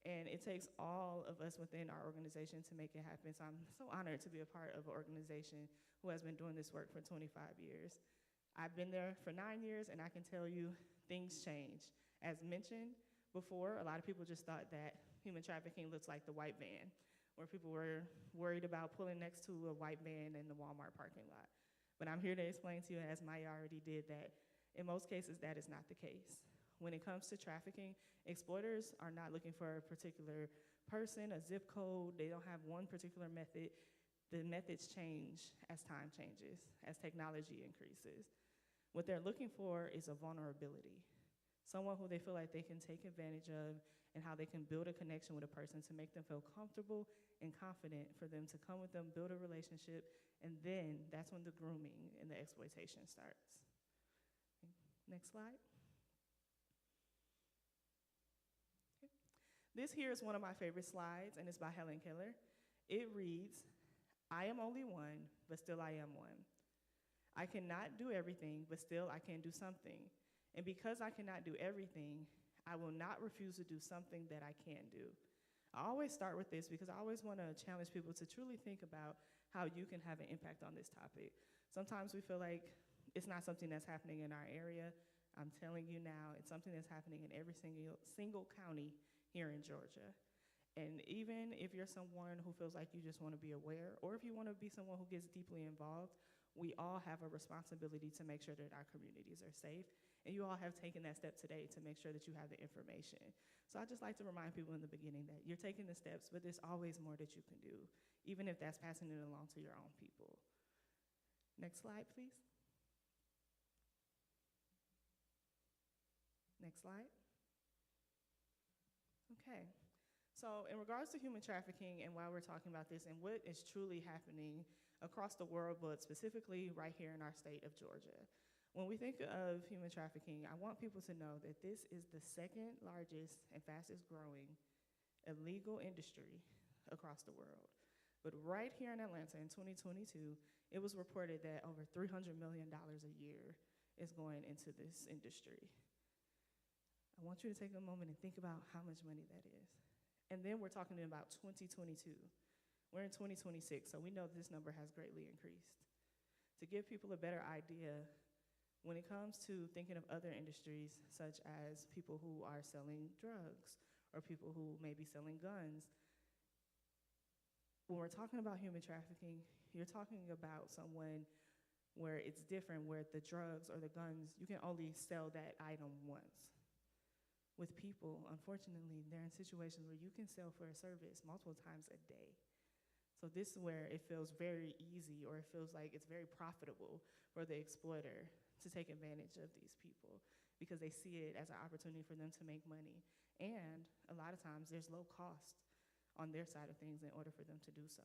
And it takes all of us within our organization to make it happen. So I'm so honored to be a part of an organization who has been doing this work for 25 years. I've been there for 9 years, and I can tell you things change. As mentioned before, a lot of people just thought that human trafficking looks like the white van, where people were worried about pulling next to a white van in the Walmart parking lot. But I'm here to explain to you, as Maya already did, that in most cases that is not the case. When it comes to trafficking, exploiters are not looking for a particular person, a zip code. They don't have one particular method. The methods change as time changes, as technology increases. What they're looking for is a vulnerability, someone who they feel like they can take advantage of, and how they can build a connection with a person to make them feel comfortable and confident for them to come with them, build a relationship, and then that's when the grooming and the exploitation starts. Next slide. This here is one of my favorite slides, and it's by Helen Keller. It reads, "I am only one, but still I am one. I cannot do everything, but still I can do something. And because I cannot do everything, I will not refuse to do something that I can do." I always start with this because I always want to challenge people to truly think about how you can have an impact on this topic. Sometimes we feel like it's not something that's happening in our area. I'm telling you now, it's something that's happening in every single county here in Georgia. And even if you're someone who feels like you just want to be aware, or if you want to be someone who gets deeply involved, we all have a responsibility to make sure that our communities are safe. And you all have taken that step today to make sure that you have the information. So I just like to remind people in the beginning that you're taking the steps, but there's always more that you can do, even if that's passing it along to your own people. Next slide, please. Next slide. Okay. So in regards to human trafficking, and while we're talking about this and what is truly happening across the world, but specifically right here in our state of Georgia, when we think of human trafficking, I want people to know that this is the second largest and fastest growing illegal industry across the world. But right here in Atlanta in 2022, it was reported that over $300 million a year is going into this industry. I want you to take a moment and think about how much money that is. And then we're talking about 2022. We're in 2026, so we know this number has greatly increased. To give people a better idea, when it comes to thinking of other industries, such as people who are selling drugs or people who may be selling guns, when we're talking about human trafficking, you're talking about someone where it's different, where the drugs or the guns, you can only sell that item once. With people, unfortunately, they're in situations where you can sell for a service multiple times a day. So this is where it feels very easy, or it feels like it's very profitable for the exploiter to take advantage of these people because they see it as an opportunity for them to make money. And a lot of times there's low cost on their side of things in order for them to do so.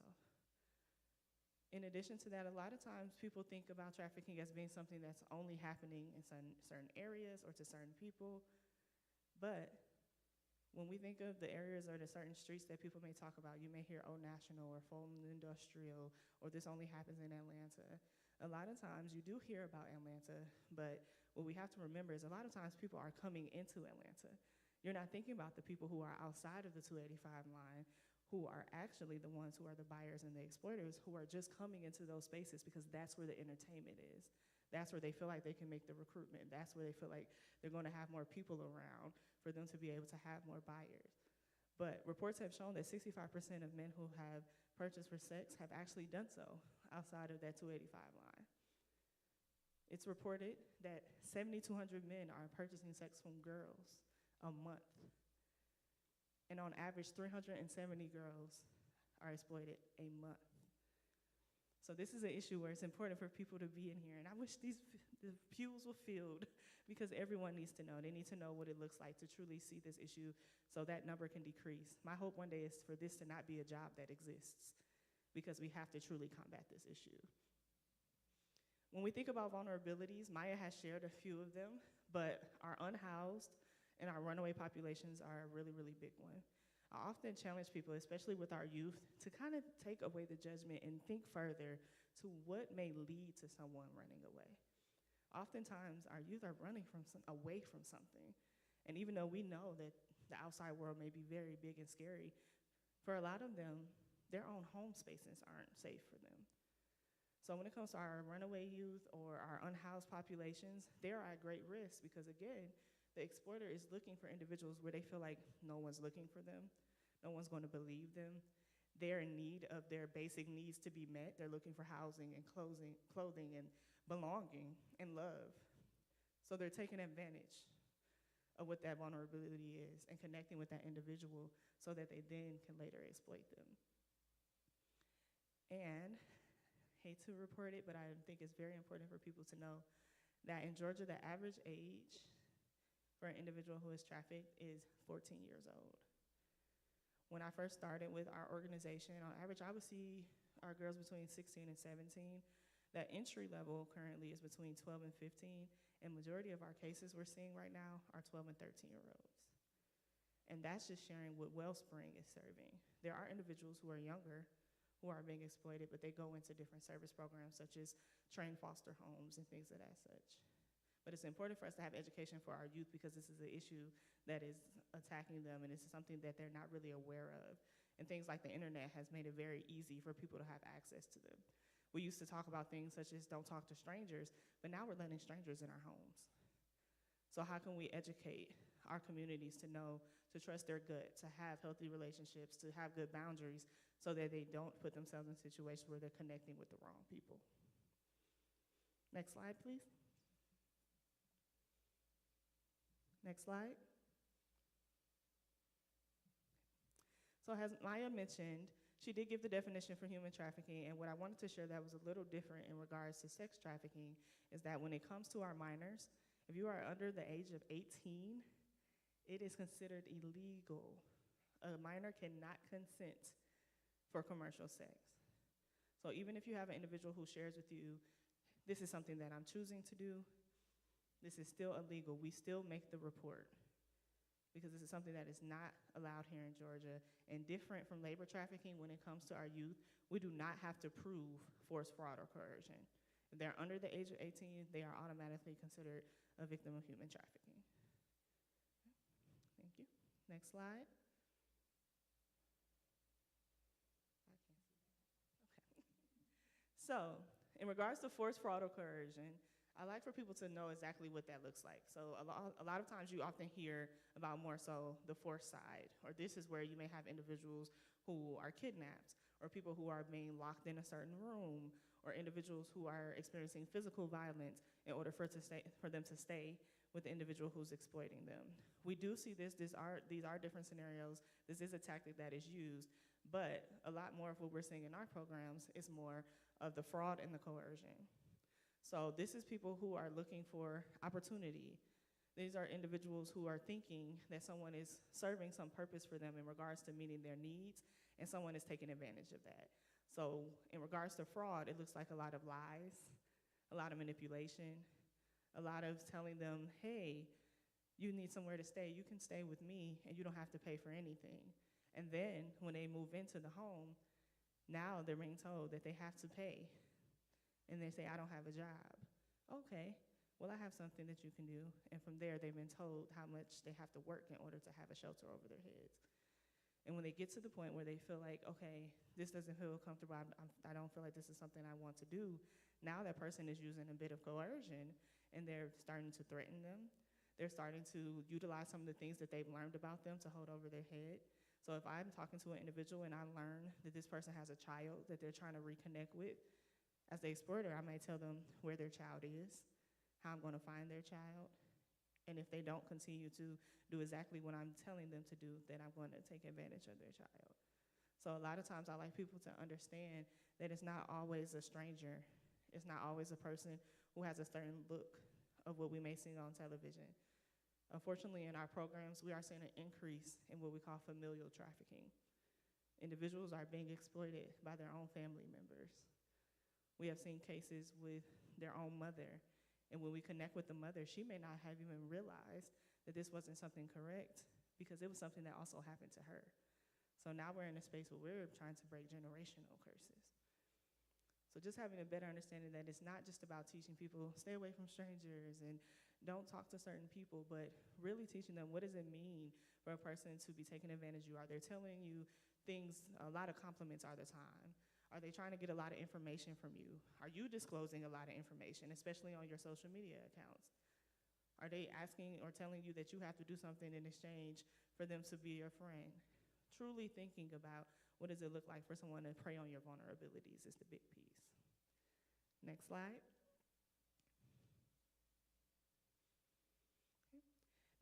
In addition to that, a lot of times people think about trafficking as being something that's only happening in certain areas or to certain people. But when we think of the areas or the certain streets that people may talk about, you may hear Old National or Fulton Industrial, or this only happens in Atlanta. A lot of times you do hear about Atlanta, but what we have to remember is a lot of times people are coming into Atlanta. You're not thinking about the people who are outside of the 285 line, who are actually the ones who are the buyers and the exploiters, who are just coming into those spaces because that's where the entertainment is. That's where they feel like they can make the recruitment. That's where they feel like they're going to have more people around for them to be able to have more buyers. But reports have shown that 65% of men who have purchased for sex have actually done so outside of that 285 line. It's reported that 7,200 men are purchasing sex from girls a month. And on average, 370 girls are exploited a month. So this is an issue where it's important for people to be in here. And I wish the pews were filled because everyone needs to know. They need to know what it looks like to truly see this issue so that number can decrease. My hope one day is for this to not be a job that exists because we have to truly combat this issue. When we think about vulnerabilities, Maya has shared a few of them, but our unhoused and our runaway populations are a really, really big one. I often challenge people, especially with our youth, to kind of take away the judgment and think further to what may lead to someone running away. Oftentimes, our youth are running away from something. And even though we know that the outside world may be very big and scary, for a lot of them, their own home spaces aren't safe for them. So when it comes to our runaway youth or our unhoused populations, they are at great risk because, again, the exploiter is looking for individuals where they feel like no one's looking for them, no one's going to believe them. They're in need of their basic needs to be met. They're looking for housing and clothing and belonging and love. So they're taking advantage of what that vulnerability is and connecting with that individual so that they then can later exploit them. And hate to report it, but I think it's very important for people to know that in Georgia, the average age for an individual who is trafficked is 14 years old. When I first started with our organization, on average, I would see our girls between 16 and 17. That entry level currently is between 12 and 15, and majority of our cases we're seeing right now are 12 and 13-year-olds. And that's just sharing what Wellspring is serving. There are individuals who are younger who are being exploited, but they go into different service programs such as trained foster homes and things of that such. But it's important for us to have education for our youth because this is an issue that is attacking them and it's something that they're not really aware of. And things like the internet has made it very easy for people to have access to them. We used to talk about things such as don't talk to strangers, but now we're letting strangers in our homes. So how can we educate our communities to know, to trust their gut, to have healthy relationships, to have good boundaries so that they don't put themselves in situations where they're connecting with the wrong people? Next slide, please. Next slide. So as Maya mentioned, she did give the definition for human trafficking, and what I wanted to share that was a little different in regards to sex trafficking is that when it comes to our minors, if you are under the age of 18, it is considered illegal. A minor cannot consent for commercial sex. So even if you have an individual who shares with you, this is something that I'm choosing to do, this is still illegal. We still make the report because this is something that is not allowed here in Georgia. And different from labor trafficking, when it comes to our youth, we do not have to prove force, fraud, or coercion. If they're under the age of 18, they are automatically considered a victim of human trafficking. Thank you. Next slide. Okay. So, in regards to force, fraud, or coercion, I like for people to know exactly what that looks like. So a lot of times you often hear about more so the force side, or this is where you may have individuals who are kidnapped, or people who are being locked in a certain room, or individuals who are experiencing physical violence in order for them to stay with the individual who's exploiting them. We do see these are different scenarios. This is a tactic that is used, but a lot more of what we're seeing in our programs is more of the fraud and the coercion. So this is people who are looking for opportunity. These are individuals who are thinking that someone is serving some purpose for them in regards to meeting their needs, and someone is taking advantage of that. So in regards to fraud, it looks like a lot of lies, a lot of manipulation, a lot of telling them, hey, you need somewhere to stay, you can stay with me, and you don't have to pay for anything. And then when they move into the home, now they're being told that they have to pay. And they say, I don't have a job. Okay, well, I have something that you can do. And from there, they've been told how much they have to work in order to have a shelter over their heads. And when they get to the point where they feel like, okay, this doesn't feel comfortable, I don't feel like this is something I want to do, now that person is using a bit of coercion, and they're starting to threaten them. They're starting to utilize some of the things that they've learned about them to hold over their head. So if I'm talking to an individual and I learn that this person has a child that they're trying to reconnect with, as the exploiter, I may tell them where their child is, how I'm going to find their child, and if they don't continue to do exactly what I'm telling them to do, then I'm going to take advantage of their child. So a lot of times I like people to understand that it's not always a stranger. It's not always a person who has a certain look of what we may see on television. Unfortunately, in our programs, we are seeing an increase in what we call familial trafficking. Individuals are being exploited by their own family members. We have seen cases with their own mother. And when we connect with the mother, she may not have even realized that this wasn't something correct because it was something that also happened to her. So now we're in a space where we're trying to break generational curses. So just having a better understanding that it's not just about teaching people, stay away from strangers and don't talk to certain people, but really teaching them what does it mean for a person to be taking advantage of you. Are they telling you things, a lot of compliments all the time? Are they trying to get a lot of information from you? Are you disclosing a lot of information, especially on your social media accounts? Are they asking or telling you that you have to do something in exchange for them to be your friend? Truly thinking about what does it look like for someone to prey on your vulnerabilities is the big piece. Next slide. Okay.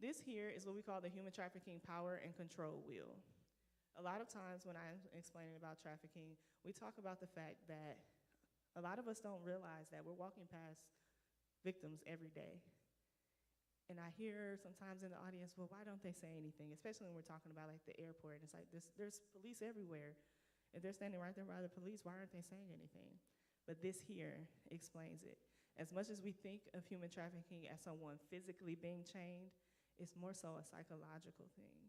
This here is what we call the human trafficking power and control wheel. A lot of times when I'm explaining about trafficking, we talk about the fact that a lot of us don't realize that we're walking past victims every day. And I hear sometimes in the audience, well, why don't they say anything? Especially when we're talking about like the airport. It's like there's police everywhere. If they're standing right there by the police, why aren't they saying anything? But this here explains it. As much as we think of human trafficking as someone physically being chained, it's more so a psychological thing.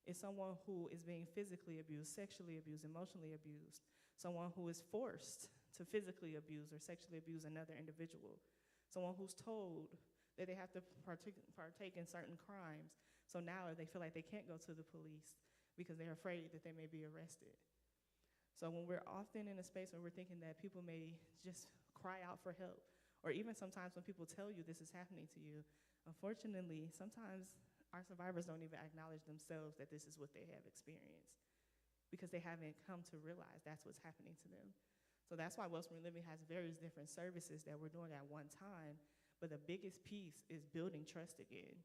It's someone who is being physically abused, sexually abused, emotionally abused, someone who is forced to physically abuse or sexually abuse another individual, someone who's told that they have to partake in certain crimes. So now they feel like they can't go to the police because they're afraid that they may be arrested. So when we're often in a space where we're thinking that people may just cry out for help, or even sometimes when people tell you this is happening to you, unfortunately, sometimes our survivors don't even acknowledge themselves that this is what they have experienced because they haven't come to realize that's what's happening to them. So that's why Wellspring Living has various different services that we're doing at one time, but the biggest piece is building trust again,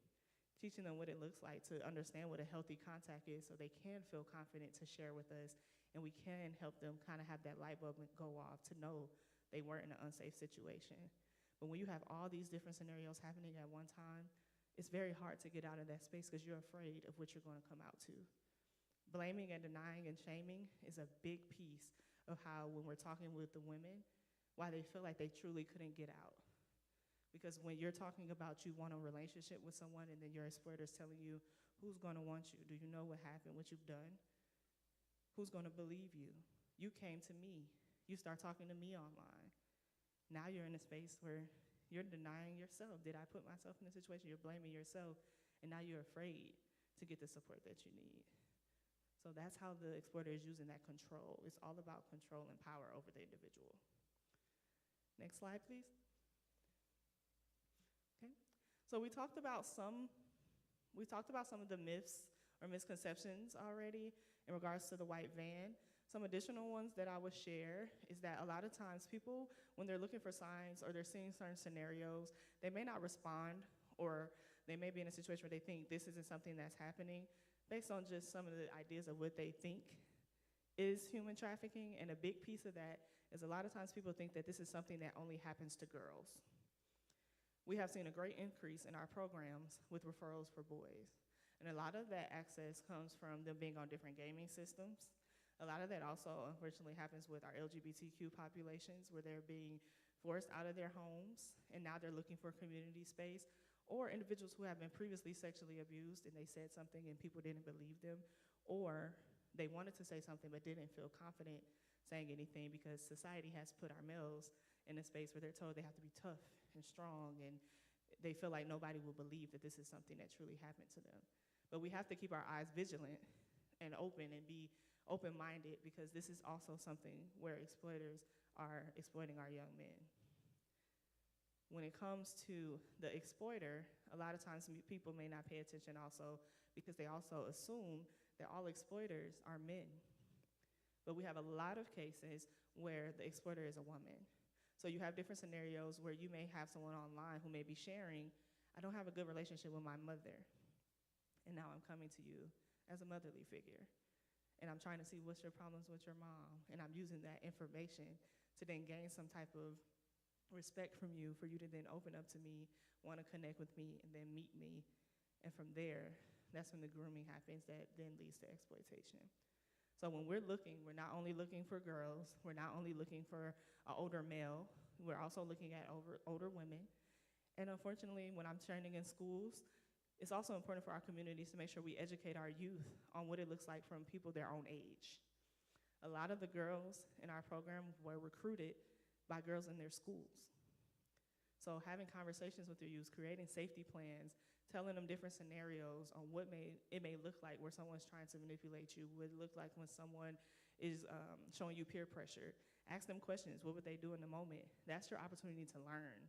teaching them what it looks like to understand what a healthy contact is so they can feel confident to share with us, and we can help them kind of have that light bulb go off to know they weren't in an unsafe situation. But when you have all these different scenarios happening at one time, it's very hard to get out of that space because you're afraid of what you're going to come out to. Blaming and denying and shaming is a big piece of how, when we're talking with the women, why they feel like they truly couldn't get out. Because when you're talking about you want a relationship with someone and then your exploiter's telling you, who's going to want you? Do you know what happened, what you've done? Who's going to believe you? You came to me. You start talking to me online. Now you're in a space where you're denying yourself. Did I put myself in a situation? You're blaming yourself, and now you're afraid to get the support that you need. So that's how the exploiter is using that control. It's all about control and power over the individual. Next slide, please. Okay. So we talked about some of the myths or misconceptions already in regards to the white van. Some additional ones that I would share is that a lot of times people, when they're looking for signs or they're seeing certain scenarios, they may not respond, or they may be in a situation where they think this isn't something that's happening based on just some of the ideas of what they think is human trafficking. And a big piece of that is a lot of times people think that this is something that only happens to girls. We have seen a great increase in our programs with referrals for boys. And a lot of that access comes from them being on different gaming systems. A lot of that also, unfortunately, happens with our LGBTQ populations, where they're being forced out of their homes, and now they're looking for community space, or individuals who have been previously sexually abused, and they said something and people didn't believe them, or they wanted to say something but didn't feel confident saying anything because society has put our males in a space where they're told they have to be tough and strong, and they feel like nobody will believe that this is something that truly happened to them. But we have to keep our eyes vigilant and open and be open-minded, because this is also something where exploiters are exploiting our young men. When it comes to the exploiter, a lot of times people may not pay attention also because they also assume that all exploiters are men. But we have a lot of cases where the exploiter is a woman. So you have different scenarios where you may have someone online who may be sharing, I don't have a good relationship with my mother, and now I'm coming to you as a motherly figure. And I'm trying to see what's your problems with your mom. And I'm using that information to then gain some type of respect from you, for you to then open up to me, want to connect with me, and then meet me. And from there, that's when the grooming happens that then leads to exploitation. So when we're looking, we're not only looking for girls, we're not only looking for an older male, we're also looking at older women. And unfortunately, when I'm training in schools, it's also important for our communities to make sure we educate our youth on what it looks like from people their own age. A lot of the girls in our program were recruited by girls in their schools. So having conversations with your youth, creating safety plans, telling them different scenarios on what it may look like where someone's trying to manipulate you, what it look like when someone is showing you peer pressure. Ask them questions. What would they do in the moment? That's your opportunity to learn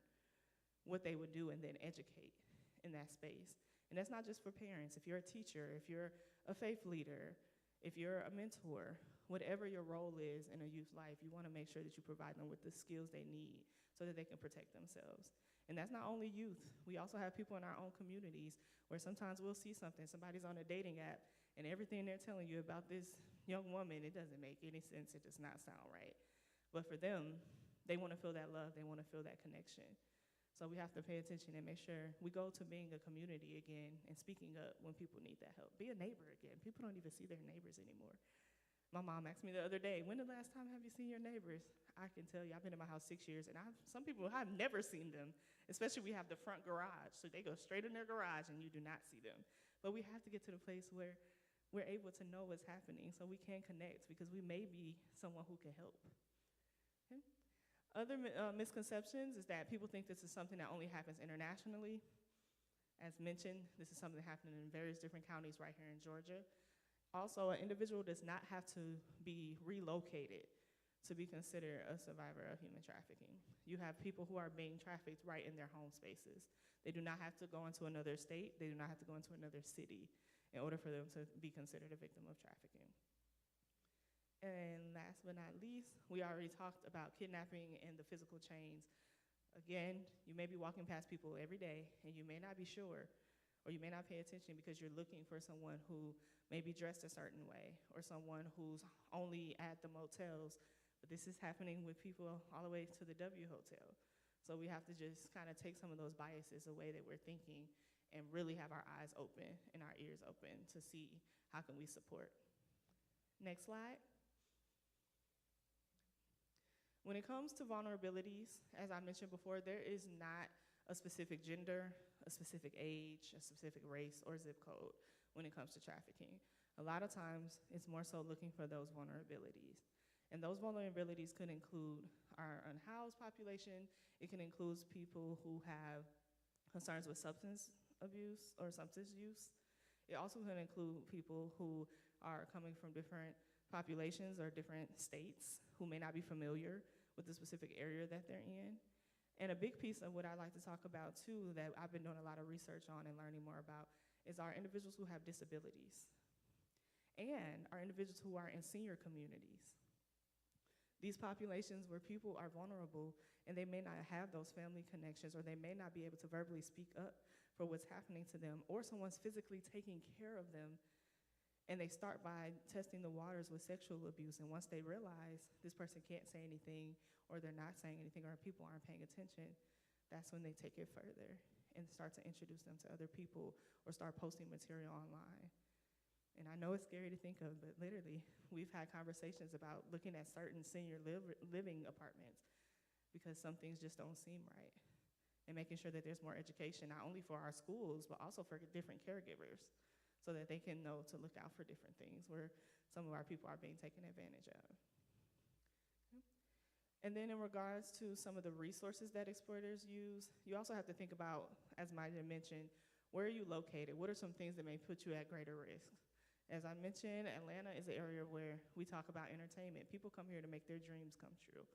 what they would do and then educate in that space. And that's not just for parents. If you're a teacher, if you're a faith leader, if you're a mentor, whatever your role is in a youth life, you want to make sure that you provide them with the skills they need so that they can protect themselves. And that's not only youth. We also have people in our own communities where sometimes we'll see something, somebody's on a dating app, and everything they're telling you about this young woman, it doesn't make any sense, it does not sound right. But for them, they want to feel that love, they want to feel that connection. So we have to pay attention and make sure we go to being a community again and speaking up when people need that help. Be a neighbor again. People don't even see their neighbors anymore. My mom asked me the other day, when the last time have you seen your neighbors? I can tell you, I've been in my house 6 years, and some people, I've never seen them, especially we have the front garage. So they go straight in their garage and you do not see them. But we have to get to the place where we're able to know what's happening so we can connect, because we may be someone who can help. Okay? Other misconceptions is that people think this is something that only happens internationally. As mentioned, this is something happening in various different counties right here in Georgia. Also, an individual does not have to be relocated to be considered a survivor of human trafficking. You have people who are being trafficked right in their home spaces. They do not have to go into another state. They do not have to go into another city in order for them to be considered a victim of trafficking. And last but not least, we already talked about kidnapping and the physical chains. Again, you may be walking past people every day and you may not be sure, or you may not pay attention because you're looking for someone who may be dressed a certain way, or someone who's only at the motels. But this is happening with people all the way to the W Hotel. So we have to just kind of take some of those biases away that we're thinking and really have our eyes open and our ears open to see how can we support. Next slide. When it comes to vulnerabilities, as I mentioned before, there is not a specific gender, a specific age, a specific race, or zip code when it comes to trafficking. A lot of times, it's more so looking for those vulnerabilities. And those vulnerabilities could include our unhoused population. It can include people who have concerns with substance abuse or substance use. It also can include people who are coming from different populations or different states who may not be familiar with the specific area that they're in. And a big piece of what I like to talk about too, that I've been doing a lot of research on and learning more about, is our individuals who have disabilities and our individuals who are in senior communities. These populations where people are vulnerable and they may not have those family connections, or they may not be able to verbally speak up for what's happening to them, or someone's physically taking care of them, and they start by testing the waters with sexual abuse. And once they realize this person can't say anything, or they're not saying anything, or people aren't paying attention, that's when they take it further and start to introduce them to other people or start posting material online. And I know it's scary to think of, but literally, we've had conversations about looking at certain senior living apartments because some things just don't seem right. And making sure that there's more education, not only for our schools, but also for different caregivers, so that they can know to look out for different things where some of our people are being taken advantage of. And then in regards to some of the resources that exploiters use, you also have to think about, as Maya mentioned, where are you located? What are some things that may put you at greater risk? As I mentioned, Atlanta is an area where we talk about entertainment. People come here to make their dreams come true.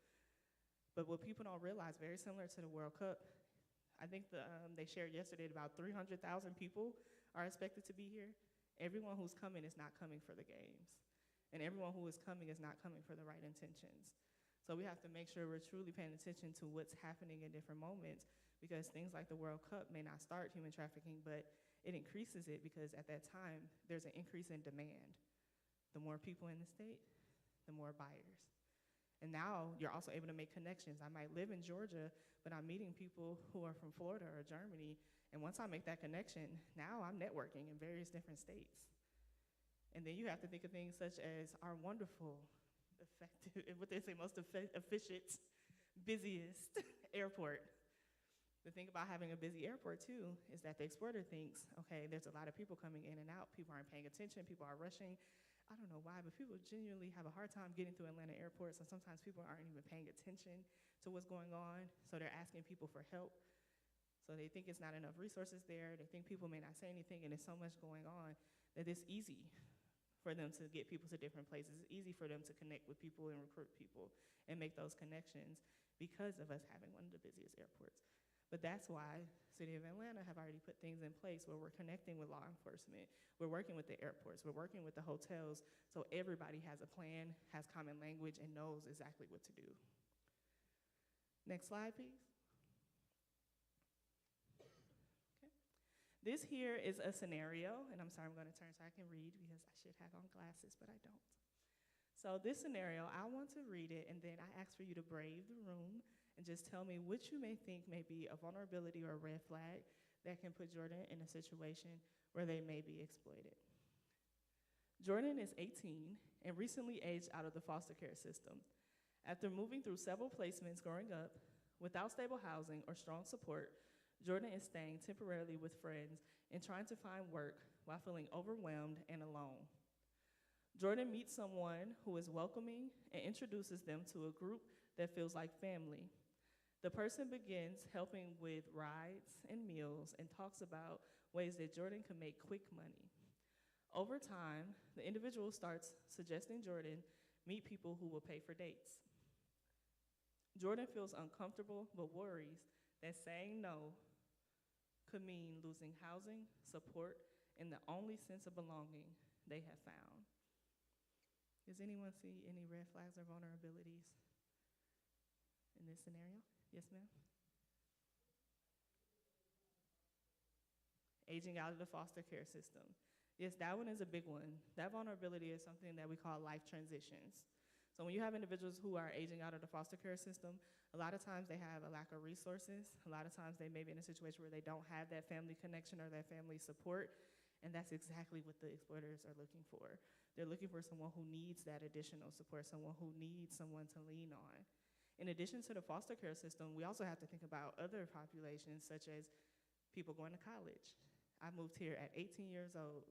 But what people don't realize, very similar to the World Cup, I think they shared yesterday about 300,000 people are expected to be here. Everyone who's coming is not coming for the games. And everyone who is coming is not coming for the right intentions. So we have to make sure we're truly paying attention to what's happening in different moments, because things like the World Cup may not start human trafficking, but it increases it because at that time, there's an increase in demand. The more people in the state, the more buyers. And now you're also able to make connections. I might live in Georgia, but I'm meeting people who are from Florida or Germany. And once I make that connection, now I'm networking in various different states. And then you have to think of things such as our wonderful, effective, what they say, most efficient, busiest airport. The thing about having a busy airport, too, is that the exporter thinks, okay, there's a lot of people coming in and out. People aren't paying attention. People are rushing. I don't know why, but people genuinely have a hard time getting through Atlanta airport, so sometimes people aren't even paying attention to what's going on, so they're asking people for help. So they think it's not enough resources there. They think people may not say anything, and there's so much going on that it's easy for them to get people to different places. It's easy for them to connect with people and recruit people and make those connections because of us having one of the busiest airports. But that's why City of Atlanta have already put things in place where we're connecting with law enforcement. We're working with the airports. We're working with the hotels, so everybody has a plan, has common language, and knows exactly what to do. Next slide, please. Okay. This here is a scenario, and I'm sorry, I'm going to turn so I can read because I should have on glasses, but I don't. So this scenario, I want to read it, and then I ask for you to brave the room and just tell me what you may think may be a vulnerability or a red flag that can put Jordan in a situation where they may be exploited. Jordan is 18 and recently aged out of the foster care system. After moving through several placements growing up, without stable housing or strong support, Jordan is staying temporarily with friends and trying to find work while feeling overwhelmed and alone. Jordan meets someone who is welcoming and introduces them to a group that feels like family. The person begins helping with rides and meals and talks about ways that Jordan can make quick money. Over time, the individual starts suggesting Jordan meet people who will pay for dates. Jordan feels uncomfortable but worries that saying no could mean losing housing, support, and the only sense of belonging they have found. Does anyone see any red flags or vulnerabilities in this scenario? Yes, ma'am? Aging out of the foster care system. Yes, that one is a big one. That vulnerability is something that we call life transitions. So when you have individuals who are aging out of the foster care system, a lot of times they have a lack of resources. A lot of times they may be in a situation where they don't have that family connection or that family support, and that's exactly what the exploiters are looking for. They're looking for someone who needs that additional support, someone who needs someone to lean on. In addition to the foster care system, we also have to think about other populations, such as people going to college. I moved here at 18 years old,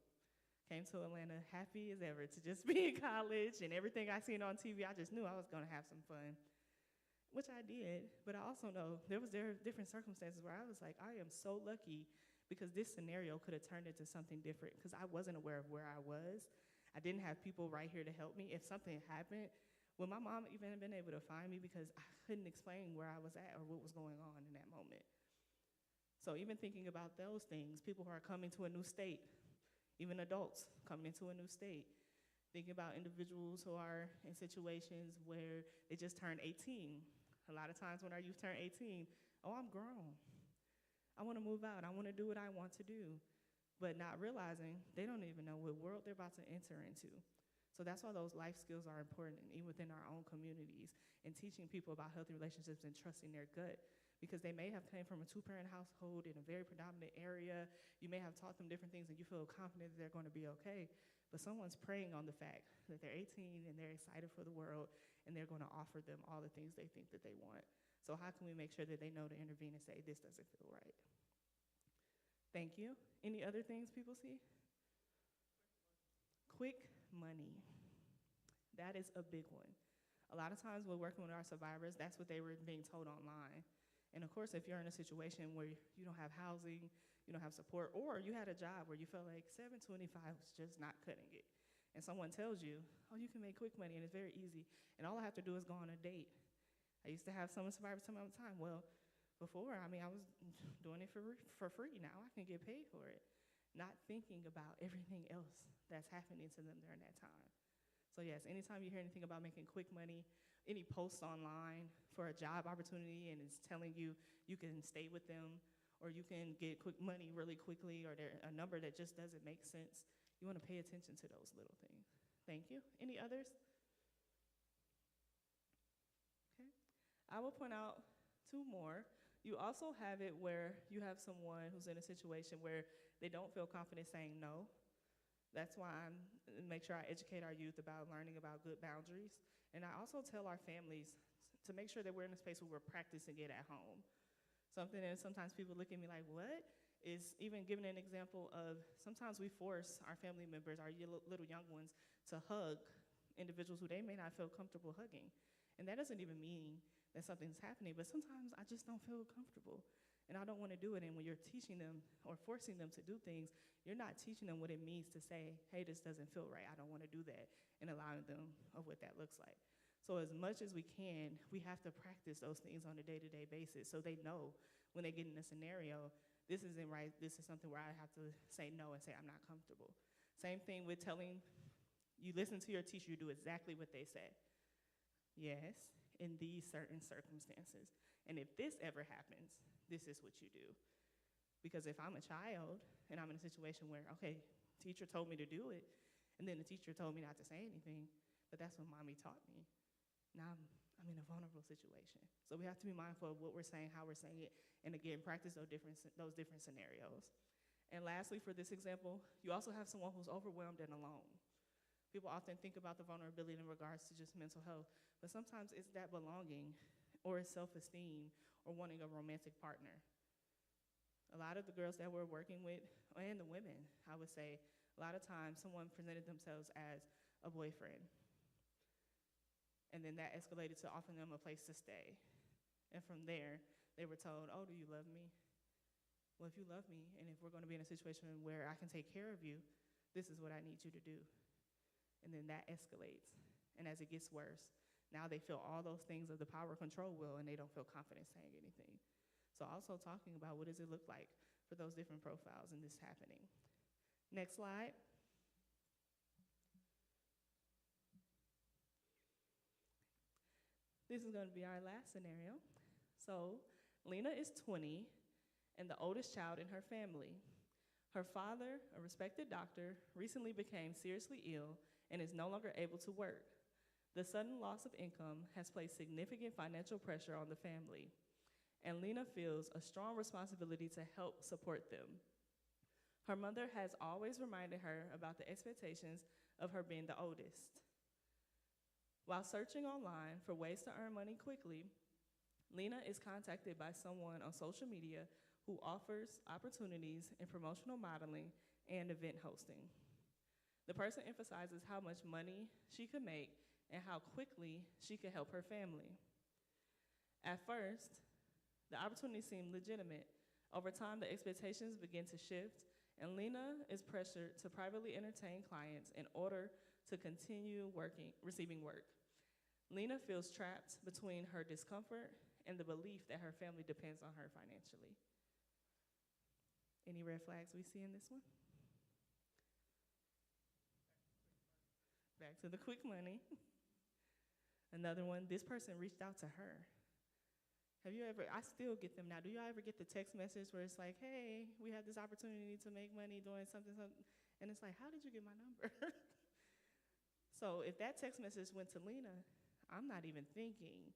came to Atlanta happy as ever to just be in college, and everything I seen on TV, I just knew I was going to have some fun, which I did. But I also know there were different circumstances where I was like, I am so lucky, because this scenario could have turned into something different, because I wasn't aware of where I was. I didn't have people right here to help me. If something happened, would my mom even have been able to find me, because I couldn't explain where I was at or what was going on in that moment. So even thinking about those things, people who are coming to a new state, even adults coming into a new state, thinking about individuals who are in situations where they just turned 18. A lot of times when our youth turn 18, oh, I'm grown. I want to move out. I want to do what I want to do. But not realizing they don't even know what world they're about to enter into. So that's why those life skills are important, even within our own communities, and teaching people about healthy relationships and trusting their gut, because they may have come from a two-parent household in a very predominant area. You may have taught them different things and you feel confident that they're going to be okay, but someone's preying on the fact that they're 18 and they're excited for the world and they're going to offer them all the things they think that they want. So how can we make sure that they know to intervene and say, this doesn't feel right? Thank you. Any other things people see? Quick money. That is a big one. A lot of times we're working with our survivors, that's what they were being told online. And of course, if you're in a situation where you don't have housing, you you don't have support, or you had a job where you felt like $7.25 was just not cutting it. And someone tells you, oh, you can make quick money and it's very easy, and all I have to do is go on a date. I used to have some survivors tell me all the time, well, before, I was doing it for free. Now I can get paid for it. Not thinking about everything else that's happening to them during that time. So yes, anytime you hear anything about making quick money, any posts online for a job opportunity and it's telling you you can stay with them or you can get quick money really quickly or they're a number that just doesn't make sense, you want to pay attention to those little things. Thank you. Any others? Okay. I will point out 2 more. You also have it where you have someone who's in a situation where they don't feel confident saying no. That's why I make sure I educate our youth about learning about good boundaries. And I also tell our families to make sure that we're in a space where we're practicing it at home. Something that sometimes people look at me like, what? Is even giving an example of sometimes we force our family members, our little young ones, to hug individuals who they may not feel comfortable hugging. And that doesn't even mean that something's happening, but sometimes I just don't feel comfortable. And I don't want to do it. And when you're teaching them or forcing them to do things, you're not teaching them what it means to say, hey, this doesn't feel right. I don't want to do that, and allowing them of what that looks like. So as much as we can, we have to practice those things on a day-to-day basis so they know when they get in a scenario, this isn't right. This is something where I have to say no and say I'm not comfortable. Same thing with telling you listen to your teacher, you do exactly what they say. Yes, in these certain circumstances. And if this ever happens, this is what you do. Because if I'm a child and I'm in a situation where, okay, teacher told me to do it, and then the teacher told me not to say anything, but that's what mommy taught me. Now I'm in a vulnerable situation. So we have to be mindful of what we're saying, how we're saying it, and again, practice those different scenarios. And lastly, for this example, you also have someone who's overwhelmed and alone. People often think about the vulnerability in regards to just mental health, but sometimes it's that belonging or it's self-esteem or wanting a romantic partner. A lot of the girls that we're working with, and the women, I would say, a lot of times someone presented themselves as a boyfriend. And then that escalated to offering them a place to stay. And from there, they were told, oh, do you love me? Well, if you love me, and if we're going to be in a situation where I can take care of you, this is what I need you to do. And then that escalates. And as it gets worse, now they feel all those things of the power control will, and they don't feel confident saying anything. So also talking about what does it look like for those different profiles and this happening. Next slide. This is going to be our last scenario. So Lena is 20 and the oldest child in her family. Her father, a respected doctor, recently became seriously ill and is no longer able to work. The sudden loss of income has placed significant financial pressure on the family, and Lena feels a strong responsibility to help support them. Her mother has always reminded her about the expectations of her being the oldest. While searching online for ways to earn money quickly, Lena is contacted by someone on social media who offers opportunities in promotional modeling and event hosting. The person emphasizes how much money she could make and how quickly she could help her family. At first, the opportunity seemed legitimate. Over time, the expectations begin to shift, and Lena is pressured to privately entertain clients in order to continue receiving work. Lena feels trapped between her discomfort and the belief that her family depends on her financially. Any red flags we see in this one? Back to the quick money. Another one, this person reached out to her. Have you ever, I still get them now, do y'all ever get the text message where it's like, hey, we have this opportunity to make money doing something, and it's like, how did you get my number? So if that text message went to Lena, I'm not even thinking,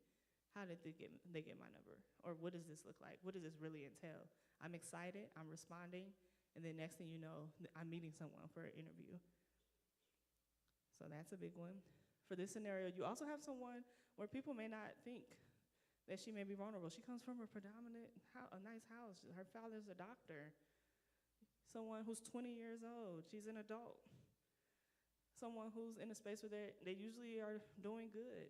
how did they get my number? Or what does this look like? What does this really entail? I'm excited, I'm responding, and then next thing you know, I'm meeting someone for an interview. So that's a big one. For this scenario, you also have someone where people may not think that she may be vulnerable. She comes from a a nice house. Her father's a doctor. Someone who's 20 years old. She's an adult. Someone who's in a space where they usually are doing good.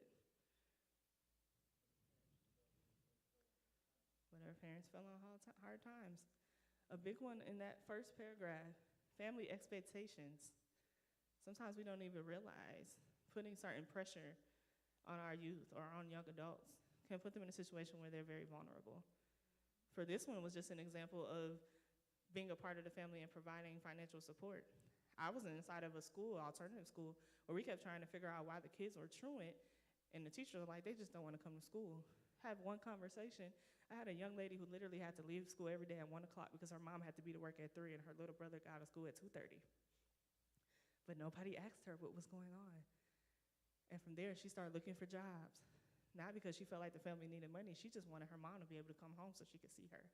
But her parents fell on hard times. A big one in that first paragraph, family expectations. Sometimes we don't even realize putting certain pressure on our youth or on young adults can put them in a situation where they're very vulnerable. For this one was just an example of being a part of the family and providing financial support. I was inside of a school, alternative school, where we kept trying to figure out why the kids were truant, and the teachers were like, they just don't want to come to school. Have one conversation. I had a young lady who literally had to leave school every day at 1 o'clock because her mom had to be to work at 3 and her little brother got out of school at 2:30. But nobody asked her what was going on. And from there, she started looking for jobs. Not because she felt like the family needed money, she just wanted her mom to be able to come home so she could see her.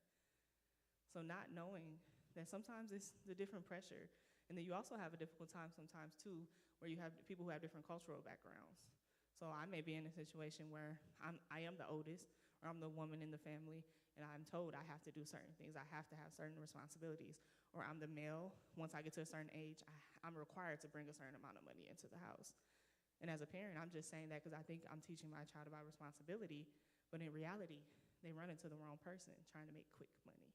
So not knowing that sometimes it's the different pressure, and then you also have a difficult time sometimes too, where you have people who have different cultural backgrounds. So I may be in a situation where I am the oldest, or I'm the woman in the family, and I'm told I have to do certain things, I have to have certain responsibilities, or I'm the male, once I get to a certain age, I'm required to bring a certain amount of money into the house. And as a parent, I'm just saying that because I think I'm teaching my child about responsibility, but in reality, they run into the wrong person trying to make quick money.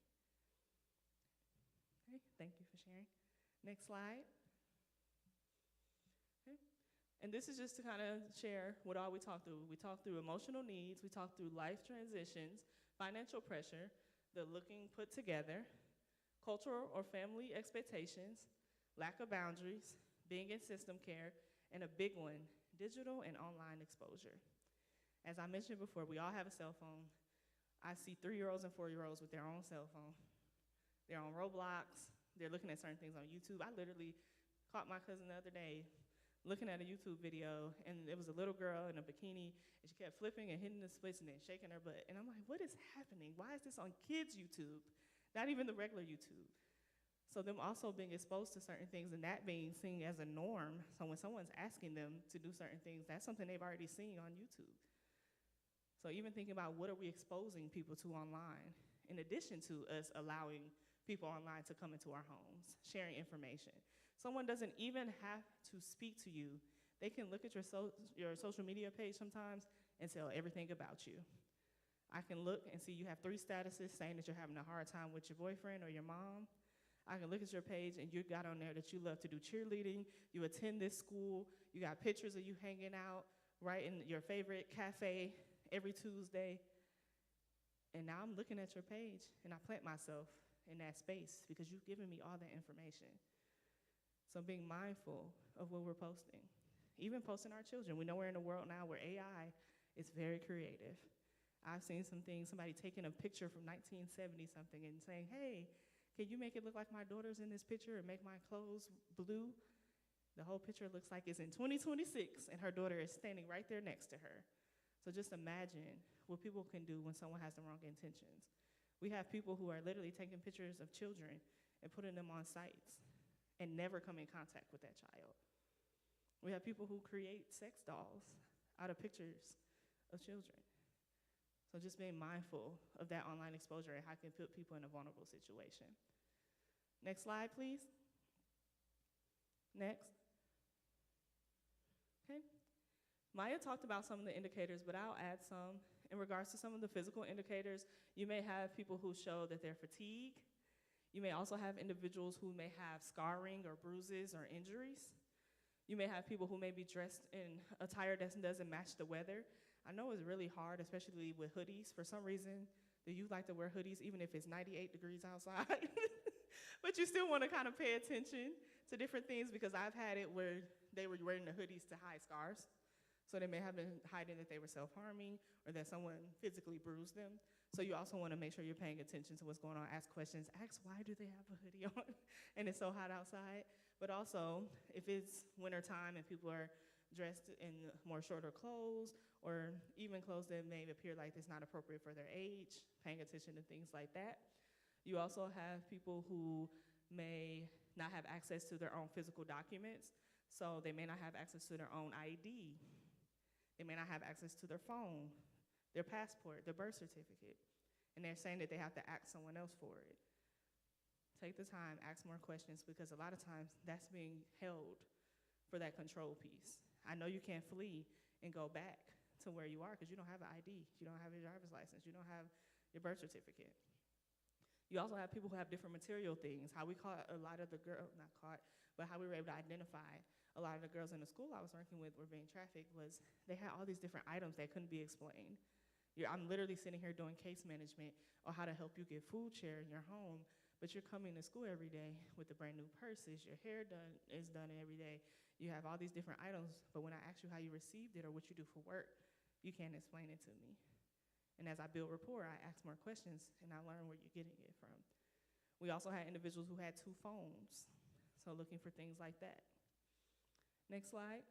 Okay, thank you for sharing. Next slide. Okay. And this is just to kind of share what all we talked through. We talked through emotional needs, we talked through life transitions, financial pressure, the looking put together, cultural or family expectations, lack of boundaries, being in system care, and a big one, digital and online exposure. As I mentioned before, we all have a cell phone. I see 3-year-olds and 4-year-olds with their own cell phone. They're on Roblox. They're looking at certain things on YouTube. I literally caught my cousin the other day looking at a YouTube video, and there was a little girl in a bikini, and she kept flipping and hitting the splits and then shaking her butt. And I'm like, what is happening? Why is this on kids' YouTube? Not even the regular YouTube. So them also being exposed to certain things and that being seen as a norm. So when someone's asking them to do certain things, that's something they've already seen on YouTube. So even thinking about what are we exposing people to online, in addition to us allowing people online to come into our homes, sharing information. Someone doesn't even have to speak to you. They can look at your social media page sometimes and tell everything about you. I can look and see you have 3 statuses saying that you're having a hard time with your boyfriend or your mom. I can look at your page and you got on there that you love to do cheerleading, you attend this school, you got pictures of you hanging out right in your favorite cafe every Tuesday. And now I'm looking at your page and I plant myself in that space because you've given me all that information. So being mindful of what we're posting, even posting our children. We know we're in a world now where AI is very creative. I've seen some things, somebody taking a picture from 1970 something and saying, hey, can you make it look like my daughter's in this picture and make my clothes blue? The whole picture looks like it's in 2026 and her daughter is standing right there next to her. So just imagine what people can do when someone has the wrong intentions. We have people who are literally taking pictures of children and putting them on sites and never come in contact with that child. We have people who create sex dolls out of pictures of children. So just being mindful of that online exposure and how it can put people in a vulnerable situation. Next slide, please. Next. Okay. Maya talked about some of the indicators, but I'll add some. In regards to some of the physical indicators, you may have people who show that they're fatigued. You may also have individuals who may have scarring or bruises or injuries. You may have people who may be dressed in attire that doesn't match the weather. I know it's really hard, especially with hoodies. For some reason, the youth like to wear hoodies even if it's 98 degrees outside. But you still want to kind of pay attention to different things because I've had it where they were wearing the hoodies to hide scars. So they may have been hiding that they were self-harming or that someone physically bruised them. So you also want to make sure you're paying attention to what's going on. Ask questions. Ask, why do they have a hoodie on and it's so hot outside? But also, if it's wintertime and people are dressed in more shorter clothes or even clothes that may appear like it's not appropriate for their age, paying attention to things like that. You also have people who may not have access to their own physical documents. So they may not have access to their own ID. They may not have access to their phone, their passport, their birth certificate. And they're saying that they have to ask someone else for it. Take the time, ask more questions, because a lot of times that's being held for that control piece. I know you can't flee and go back to where you are because you don't have an ID. You don't have your driver's license. You don't have your birth certificate. You also have people who have different material things. How we caught a lot of the girls, not caught, but how we were able to identify a lot of the girls in the school I was working with were being trafficked was they had all these different items that couldn't be explained. I'm literally sitting here doing case management or how to help you get food share in your home, but you're coming to school every day with the brand new purses, your hair is done every day. You have all these different items, but when I ask you how you received it or what you do for work, you can't explain it to me. And as I build rapport, I ask more questions and I learn where you're getting it from. We also had individuals who had 2 phones, so looking for things like that. Next slide.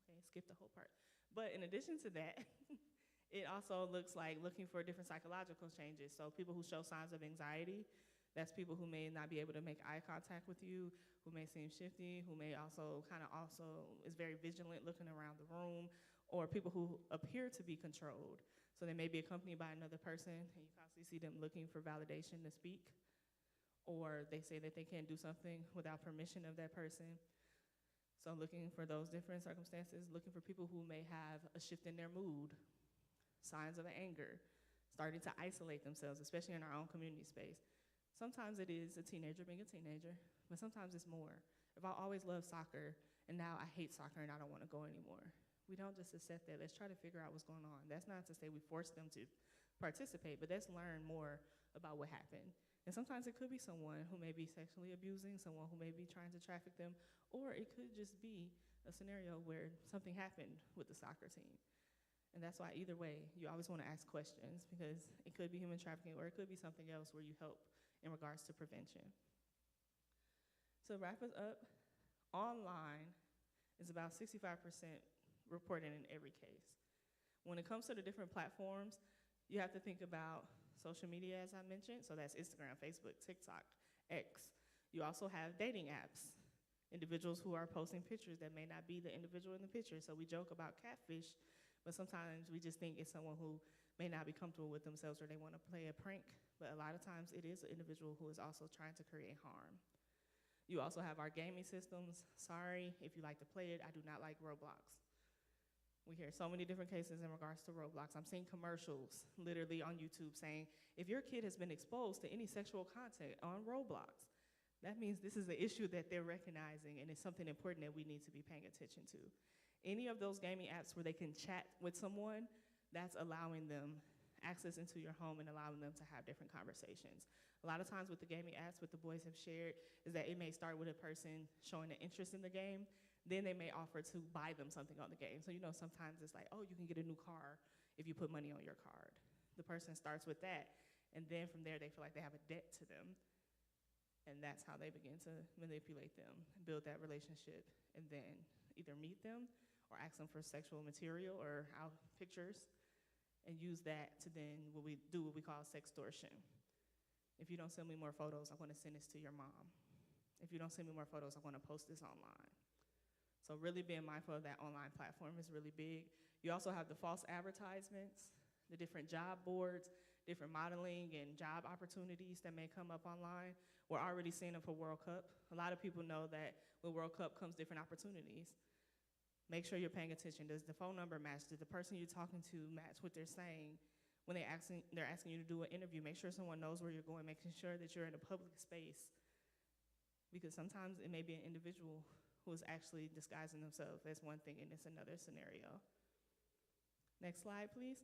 Okay, skip the whole part. But in addition to that, it also looks like looking for different psychological changes. So people who show signs of anxiety, that's people who may not be able to make eye contact with you, who may seem shifty, who may also is very vigilant looking around the room, or people who appear to be controlled. So they may be accompanied by another person and you constantly see them looking for validation to speak, or they say that they can't do something without permission of that person. So looking for those different circumstances, looking for people who may have a shift in their mood, signs of anger, starting to isolate themselves, especially in our own community space. Sometimes it is a teenager being a teenager, but sometimes it's more. If I always loved soccer and now I hate soccer and I don't want to go anymore, we don't just accept that. Let's try to figure out what's going on. That's not to say we force them to participate, but let's learn more about what happened. And sometimes it could be someone who may be sexually abusing, someone who may be trying to traffic them, or it could just be a scenario where something happened with the soccer team. And that's why either way, you always want to ask questions, because it could be human trafficking or it could be something else where you help in regards to prevention. So to wrap us up, online is about 65% reported in every case. When it comes to the different platforms, you have to think about social media, as I mentioned. So that's Instagram, Facebook, TikTok, X. You also have dating apps, individuals who are posting pictures that may not be the individual in the picture. So we joke about catfish, but sometimes we just think it's someone who may not be comfortable with themselves or they want to play a prank. But a lot of times it is an individual who is also trying to create harm. You also have our gaming systems. Sorry if you like to play it, I do not like Roblox. We hear so many different cases in regards to Roblox. I'm seeing commercials literally on YouTube saying, if your kid has been exposed to any sexual content on Roblox, that means this is an issue that they're recognizing and it's something important that we need to be paying attention to. Any of those gaming apps where they can chat with someone, that's allowing them access into your home and allowing them to have different conversations. A lot of times with the gaming apps, what the boys have shared is that it may start with a person showing an interest in the game. Then they may offer to buy them something on the game. So sometimes it's like, oh, you can get a new car if you put money on your card. The person starts with that, and then from there they feel like they have a debt to them. And that's how they begin to manipulate them, build that relationship, and then either meet them or ask them for sexual material or pictures, and use that to then what we call sextortion. If you don't send me more photos, I'm going to send this to your mom. If you don't send me more photos, I'm going to post this online. So really being mindful of that online platform is really big. You also have the false advertisements, the different job boards, different modeling and job opportunities that may come up online. We're already seeing them for World Cup. A lot of people know that with World Cup comes different opportunities. Make sure you're paying attention. Does the phone number match? Does the person you're talking to match what they're saying? When they're asking you to do an interview, make sure someone knows where you're going, making sure that you're in a public space. Because sometimes it may be an individual who is actually disguising themselves as one thing and it's another scenario. Next slide, please.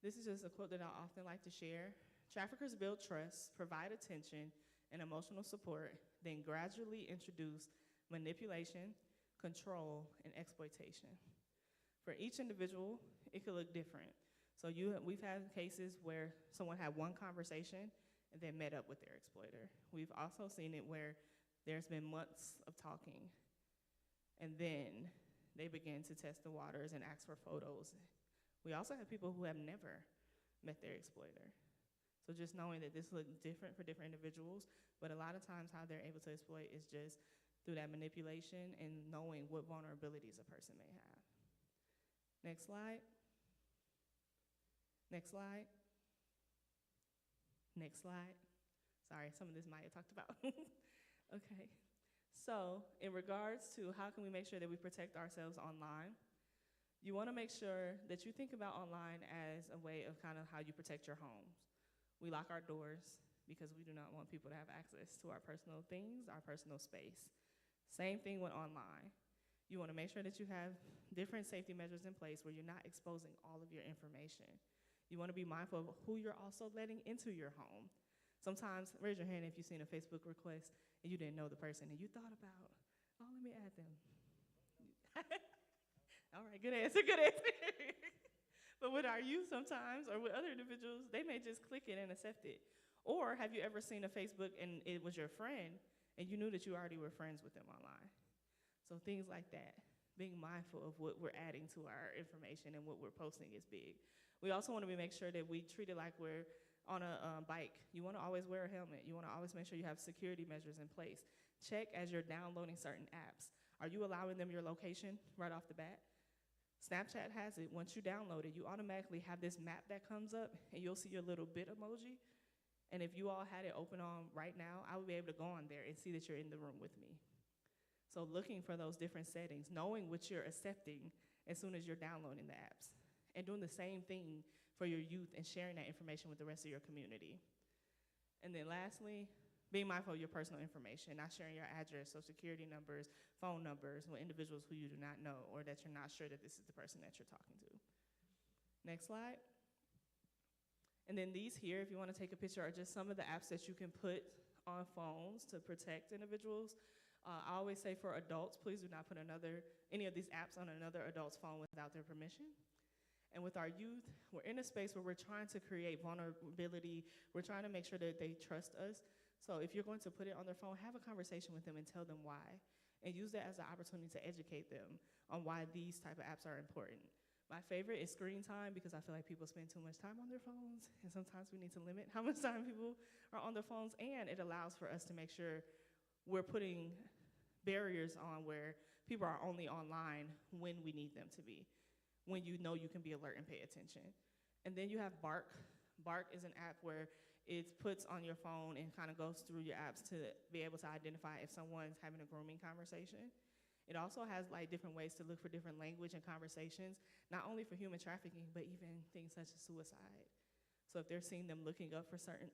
This is just a quote that I often like to share. Traffickers build trust, provide attention and emotional support, then gradually introduce manipulation, control, and exploitation. For each individual, it could look different. So we've had cases where someone had one conversation and then met up with their exploiter. We've also seen it where there's been months of talking, and then they begin to test the waters and ask for photos. We also have people who have never met their exploiter. So just knowing that this looks different for different individuals, but a lot of times how they're able to exploit is just through that manipulation and knowing what vulnerabilities a person may have. Next slide. Next slide. Next slide. Sorry, some of this Maya talked about. Okay, so in regards to how can we make sure that we protect ourselves online, You want to make sure that you think about online as a way of kind of how you protect your homes. We lock our doors because we do not want people to have access to our personal things, our personal space. Same thing with online. You want to make sure that you have different safety measures in place where you're not exposing all of your information. You want to be mindful of who you're also letting into your home. Sometimes, raise your hand if you've seen a Facebook request and you didn't know the person and you thought about, oh, let me add them. All right, good answer, good answer. But with our youth sometimes, or with other individuals, they may just click it and accept it. Or have you ever seen a Facebook and it was your friend and you knew that you already were friends with them online? So things like that, being mindful of what we're adding to our information and what we're posting is big. We also want to make sure that we treat it like we're on a bike. You want to always wear a helmet. You want to always make sure you have security measures in place. Check as you're downloading certain apps. Are you allowing them your location right off the bat? Snapchat has it. Once you download it, you automatically have this map that comes up, and you'll see your little bit emoji. And if you all had it open on right now, I would be able to go on there and see that you're in the room with me. So looking for those different settings, knowing what you're accepting as soon as you're downloading the apps, and doing the same thing for your youth and sharing that information with the rest of your community. And then lastly, being mindful of your personal information, not sharing your address, social security numbers, phone numbers with individuals who you do not know or that you're not sure that this is the person that you're talking to. Next slide. And then these here, if you want to take a picture, are just some of the apps that you can put on phones to protect individuals. I always say for adults, please do not put any of these apps on another adult's phone without their permission. And with our youth, we're in a space where we're trying to create vulnerability. We're trying to make sure that they trust us. So if you're going to put it on their phone, have a conversation with them and tell them why. And use that as an opportunity to educate them on why these type of apps are important. My favorite is screen time because I feel like people spend too much time on their phones. And sometimes we need to limit how much time people are on their phones. And it allows for us to make sure we're putting barriers on where people are only online when we need them to be, when you know you can be alert and pay attention. And then you have Bark. Bark is an app where it puts on your phone and kind of goes through your apps to be able to identify if someone's having a grooming conversation. It also has like different ways to look for different language and conversations, not only for human trafficking, but even things such as suicide. So if they're seeing them looking up certain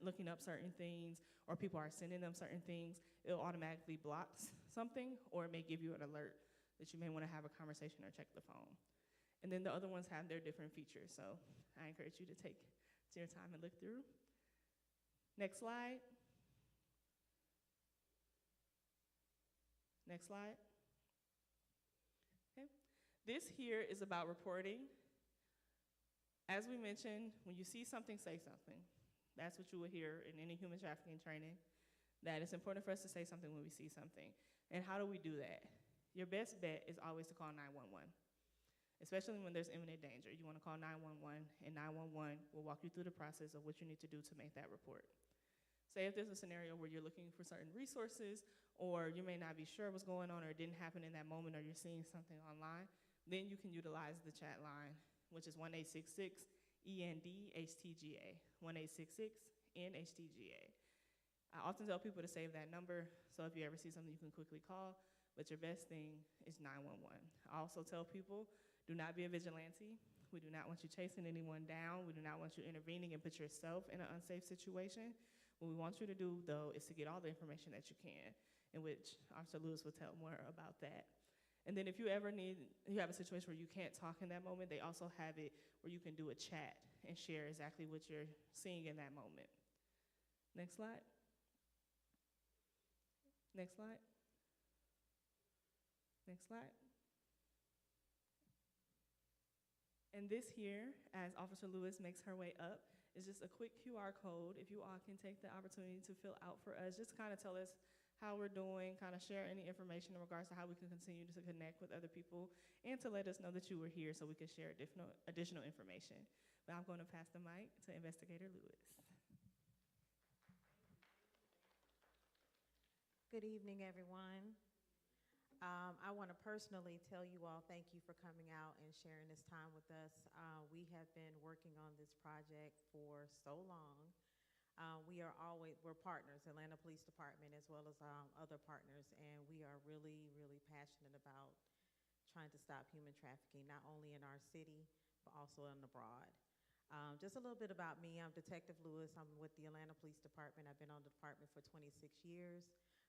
things, or people are sending them certain things, it'll automatically block something, or it may give you an alert that you may want to have a conversation or check the phone. And then the other ones have their different features, so I encourage you to take your time and look through. Next slide. Next slide. Okay. This here is about reporting. As we mentioned, when you see something, say something. That's what you will hear in any human trafficking training, that it's important for us to say something when we see something. And how do we do that? Your best bet is always to call 911. Especially when there's imminent danger. You want to call 911, and 911 will walk you through the process of what you need to do to make that report. Say if there's a scenario where you're looking for certain resources, or you may not be sure what's going on, or it didn't happen in that moment, or you're seeing something online, then you can utilize the chat line, which is 1-866-END-HTGA, 1-866-NHTGA. I often tell people to save that number, so if you ever see something you can quickly call, but your best thing is 911. I also tell people, do not be a vigilante. We do not want you chasing anyone down. We do not want you intervening and put yourself in an unsafe situation. What we want you to do, though, is to get all the information that you can, in which Officer Lewis will tell more about that. And then if you ever you have a situation where you can't talk in that moment, they also have it where you can do a chat and share exactly what you're seeing in that moment. Next slide. Next slide. Next slide. And this here, as Officer Lewis makes her way up, is just a quick QR code. If you all can take the opportunity to fill out for us, just kind of tell us how we're doing, kind of share any information in regards to how we can continue to connect with other people, and to let us know that you were here so we can share additional information. But I'm going to pass the mic to Investigator Lewis. Good evening, everyone. I want to personally tell you all thank you for coming out and sharing this time with us. We have been working on this project for so long. We're partners, Atlanta Police Department, as well as other partners, and we are really, really passionate about trying to stop human trafficking, not only in our city, but also in abroad. Just a little bit about me. I'm Detective Lewis. I'm with the Atlanta Police Department. I've been on the department for 26 years.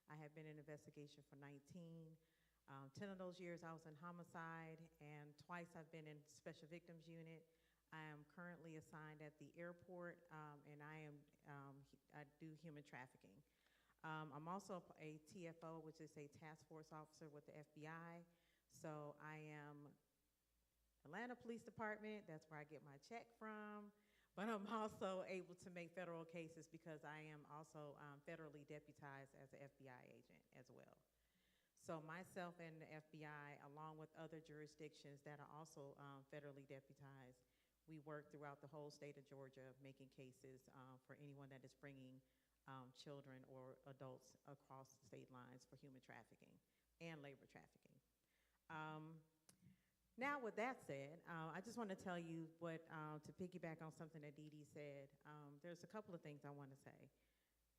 I have been in investigation for 19. 10 of those years I was in homicide, and twice I've been in Special Victims Unit. I am currently assigned at the airport, and I do human trafficking. I'm also a TFO, which is a task force officer with the FBI. So I am Atlanta Police Department, that's where I get my check from. But I'm also able to make federal cases because I am also federally deputized as an FBI agent as well. So myself and the FBI, along with other jurisdictions that are also federally deputized, we work throughout the whole state of Georgia making cases for anyone that is bringing children or adults across state lines for human trafficking and labor trafficking. Now with that said, I just want to tell you what, to piggyback on something that Dee Dee said, there's a couple of things I want to say.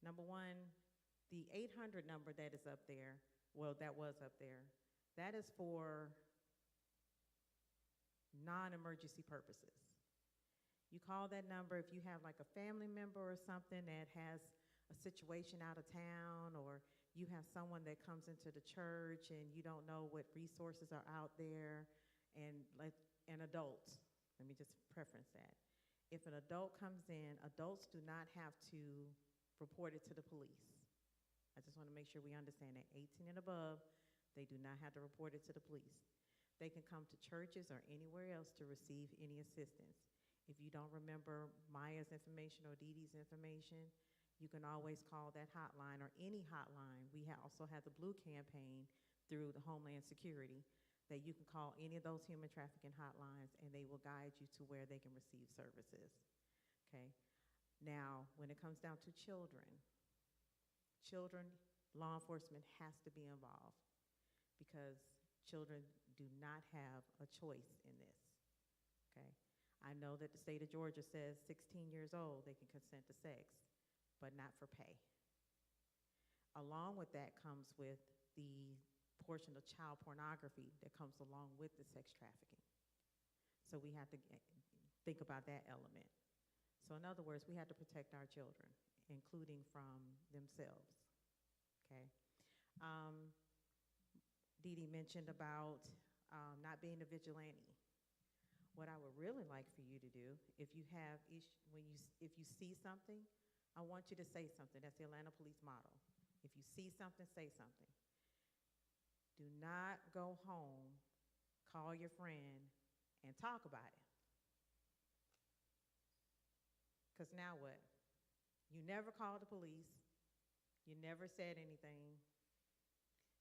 Number one, the 800 number that is up there, well, that was up there, that is for non-emergency purposes. You call that number if you have like a family member or something that has a situation out of town, or you have someone that comes into the church and you don't know what resources are out there, and adults. Let me just preference that. If an adult comes in, adults do not have to report it to the police. I just want to make sure we understand that 18 and above, they do not have to report it to the police. They can come to churches or anywhere else to receive any assistance. If you don't remember Maya's information or Dee Dee's information, you can always call that hotline or any hotline. We also have the Blue campaign through the Homeland Security that you can call any of those human trafficking hotlines and they will guide you to where they can receive services, okay? Now, when it comes down to children, law enforcement has to be involved because children do not have a choice in this, okay? I know that the state of Georgia says 16 years old, they can consent to sex, but not for pay. Along with that comes with the portion of child pornography that comes along with the sex trafficking. So we have to think about that element. So in other words, we have to protect our children, including from themselves, okay? Dee Dee mentioned about not being a vigilante. What I would really like for you to do, if you see something, I want you to say something. That's the Atlanta Police motto. If you see something, say something. Do not go home, call your friend, and talk about it. Because now what? You never called the police. You never said anything.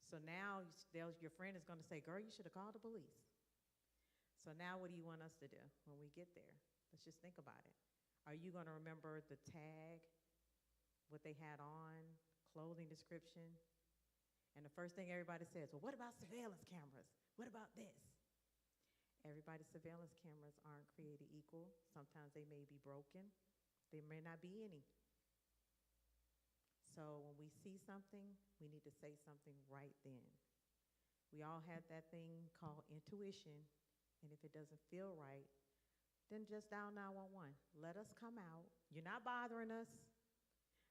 So now your friend is going to say, girl, you should have called the police. So now what do you want us to do when we get there? Let's just think about it. Are you going to remember the tag, what they had on, clothing description? And the first thing everybody says, well, what about surveillance cameras? What about this? Everybody's surveillance cameras aren't created equal. Sometimes they may be broken. There may not be any. So when we see something, we need to say something right then. We all have that thing called intuition, and if it doesn't feel right, then just dial 911. Let us come out. You're not bothering us.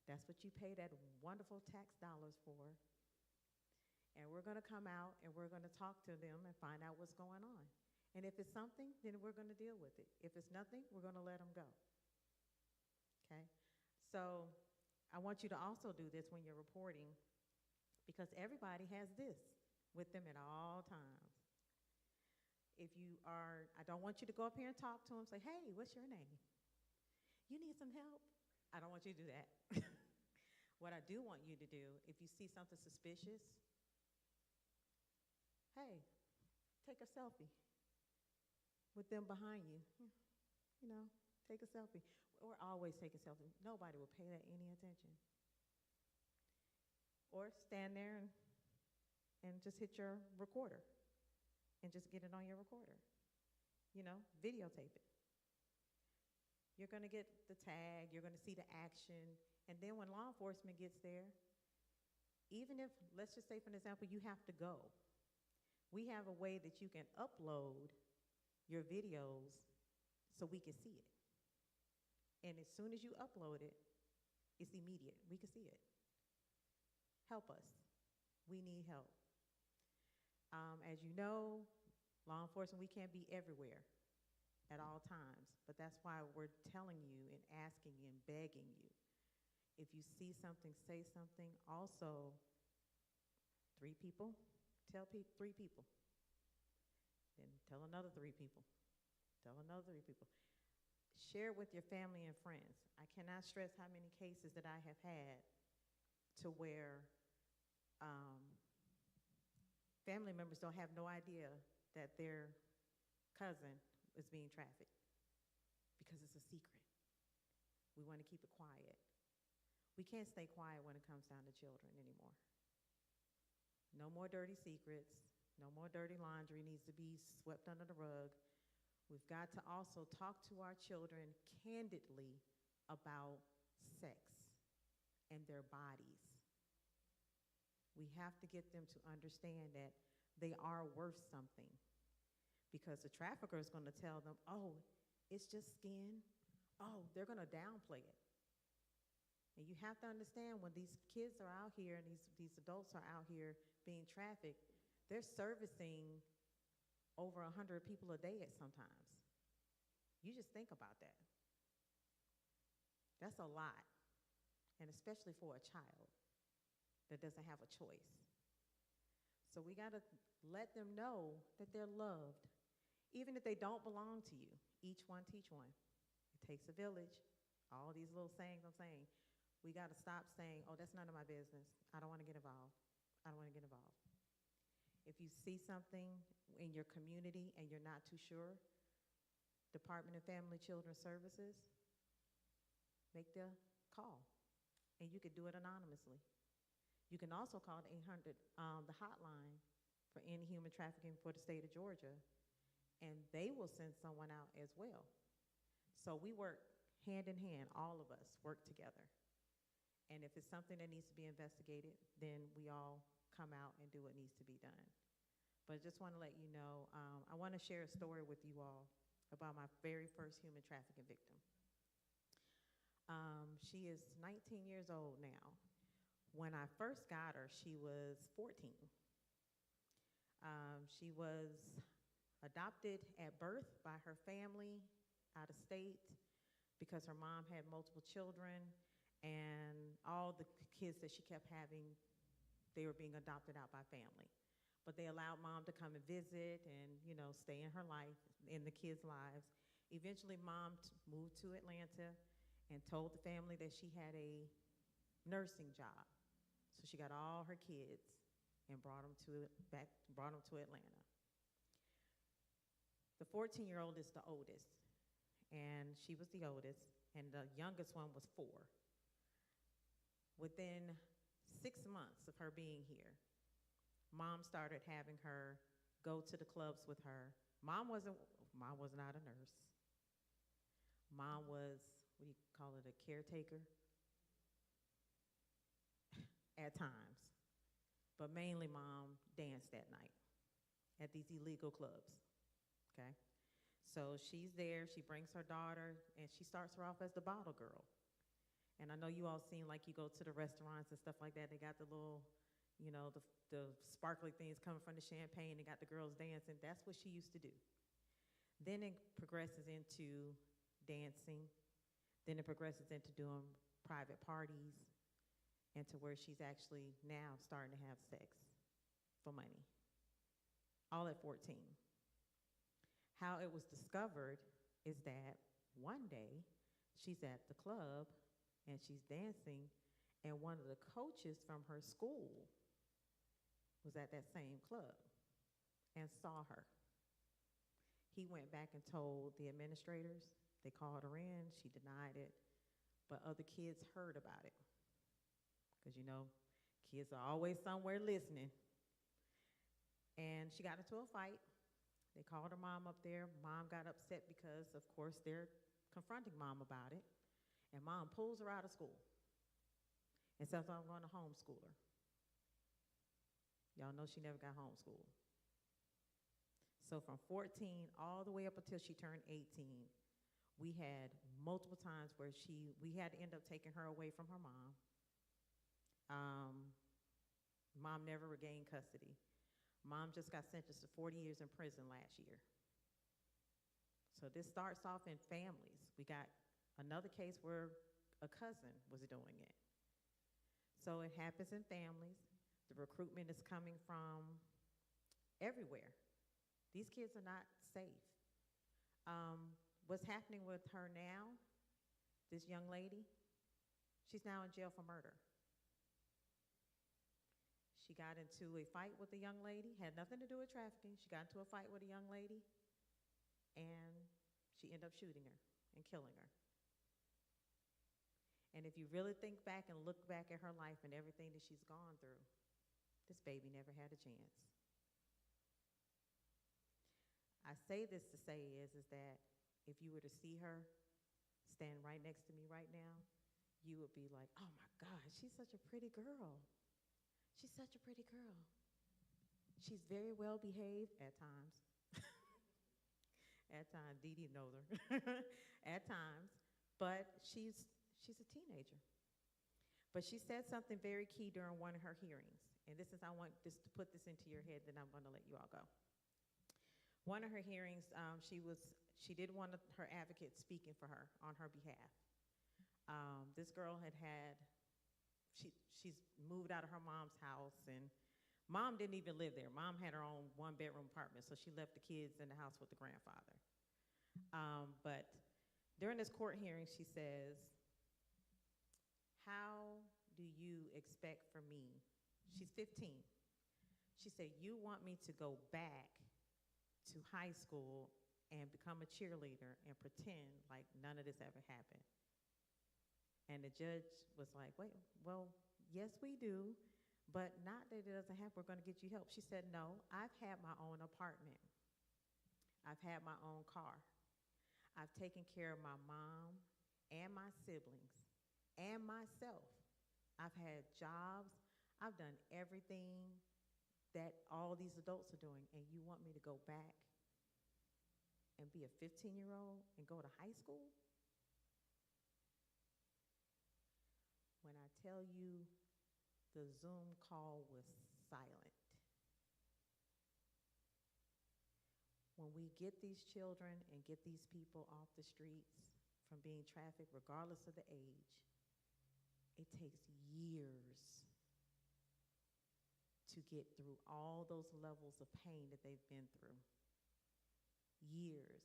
That's what you pay that wonderful tax dollars for. And we're going to come out and we're going to talk to them and find out what's going on. And if it's something, then we're going to deal with it. If it's nothing, we're going to let them go. Okay? So I want you to also do this when you're reporting, because everybody has this with them at all times. If you are, I don't want you to go up here and talk to them, say, hey, what's your name? You need some help? I don't want you to do that. What I do want you to do, if you see something suspicious, hey, take a selfie with them behind you. You know, take a selfie. Or always take a selfie. Nobody will pay that any attention. Or stand there and just hit your recorder and just get it on your recorder. You know, videotape it. You're going to get the tag, you're going to see the action, and then when law enforcement gets there, even if, let's just say for an example, you have to go, We have a way that you can upload your videos so we can see it. And as soon as you upload it, it's immediate. We can see it. Help us. We need help. As you know, law enforcement, we can't be everywhere at all times. But that's why we're telling you and asking you and begging you. If you see something, say something. Also, 3 people, tell 3 people. Then tell another 3 people. Tell another 3 people. Share with your family and friends. I cannot stress how many cases that I have had to where family members don't have no idea that their cousin is being trafficked because it's a secret. We want to keep it quiet. We can't stay quiet when it comes down to children anymore. No more dirty secrets. No more dirty laundry needs to be swept under the rug. We've got to also talk to our children candidly about sex and their bodies. We have to get them to understand that they are worth something, because the trafficker is going to tell them, oh, it's just skin. Oh, they're going to downplay it. And you have to understand, when these kids are out here and these adults are out here being trafficked, they're servicing over 100 people a day at sometimes. You just think about that. That's a lot, and especially for a child that doesn't have a choice. So we got to let them know that they're loved, even if they don't belong to you. Each one teach one. It takes a village. All these little sayings I'm saying. We got to stop saying, oh, that's none of my business. I don't want to get involved. I don't want to get involved. If you see something in your community and you're not too sure, Department of Family Children Services, make the call. And you could do it anonymously. You can also call the 800, the hotline for any human trafficking for the state of Georgia, and they will send someone out as well. So we work hand in hand, all of us work together. And if it's something that needs to be investigated, then we all come out and do what needs to be done. But I just want to let you know, I want to share a story with you all about my very first human trafficking victim. She is 19 years old now. When I first got her, she was 14. She was adopted at birth by her family out of state because her mom had multiple children, and all the kids that she kept having, they were being adopted out by family. But they allowed mom to come and visit and, you know, stay in her life, in the kids' lives. Eventually, mom moved to Atlanta and told the family that she had a nursing job. So she got all her kids and brought them to Atlanta. The 14-year-old is the oldest, and she was the oldest, and the youngest one was 4. Within 6 months of her being here, mom started having her go to the clubs with her. Mom was not a nurse. Mom was, what do you call it, a caretaker? At times. But mainly mom danced that night at these illegal clubs, okay? So she's there, she brings her daughter, and she starts her off as the bottle girl. And I know you all seen, like, you go to the restaurants and stuff like that, they got the little, you know, the sparkly things coming from the champagne, they got the girls dancing. That's what she used to do. Then it progresses into dancing. Then it progresses into doing private parties, and to where she's actually now starting to have sex for money, all at 14. How it was discovered is that one day she's at the club and she's dancing, and one of the coaches from her school was at that same club and saw her. He went back and told the administrators. They called her in, she denied it, but other kids heard about it. Because, you know, kids are always somewhere listening. And she got into a fight. They called her mom up there. Mom got upset because, of course, they're confronting mom about it. And mom pulls her out of school and says, I'm going to homeschool her. Y'all know she never got homeschooled. So from 14 all the way up until she turned 18, we had multiple times where we had to end up taking her away from her mom. Mom never regained custody. Mom just got sentenced to 40 years in prison last year. So this starts off in families. We got another case where a cousin was doing it. So it happens in families. The recruitment is coming from everywhere. These kids are not safe. What's happening with her now, this young lady, she's now in jail for murder. She got into a fight with a young lady, had nothing to do with trafficking. She got into a fight with a young lady, and she ended up shooting her and killing her. And if you really think back and look back at her life and everything that she's gone through, this baby never had a chance. I say this to say is that if you were to see her stand right next to me right now, you would be like, oh my God, she's such a pretty girl. She's such a pretty girl. She's very well behaved at times. At times, Dee Dee knows her. At times, but she's a teenager. But she said something very key during one of her hearings, and I want this to put this into your head, then I'm going to let you all go. One of her hearings, she did one of her advocates speaking for her on her behalf. This girl she's moved out of her mom's house, and mom didn't even live there. Mom had her own one-bedroom apartment, so she left the kids in the house with the grandfather. But during this court hearing, she says, how do you expect for me? She's 15. She said, you want me to go back to high school and become a cheerleader and pretend like none of this ever happened? And the judge was like, wait, well, yes, we do, but not that it doesn't happen. We're going to get you help. She said, no, I've had my own apartment. I've had my own car. I've taken care of my mom and my siblings and myself. I've had jobs. I've done everything that all these adults are doing, and you want me to go back and be a 15-year-old and go to high school? When I tell you the Zoom call was silent. When we get these children and get these people off the streets from being trafficked, regardless of the age, it takes years to get through all those levels of pain that they've been through. Years.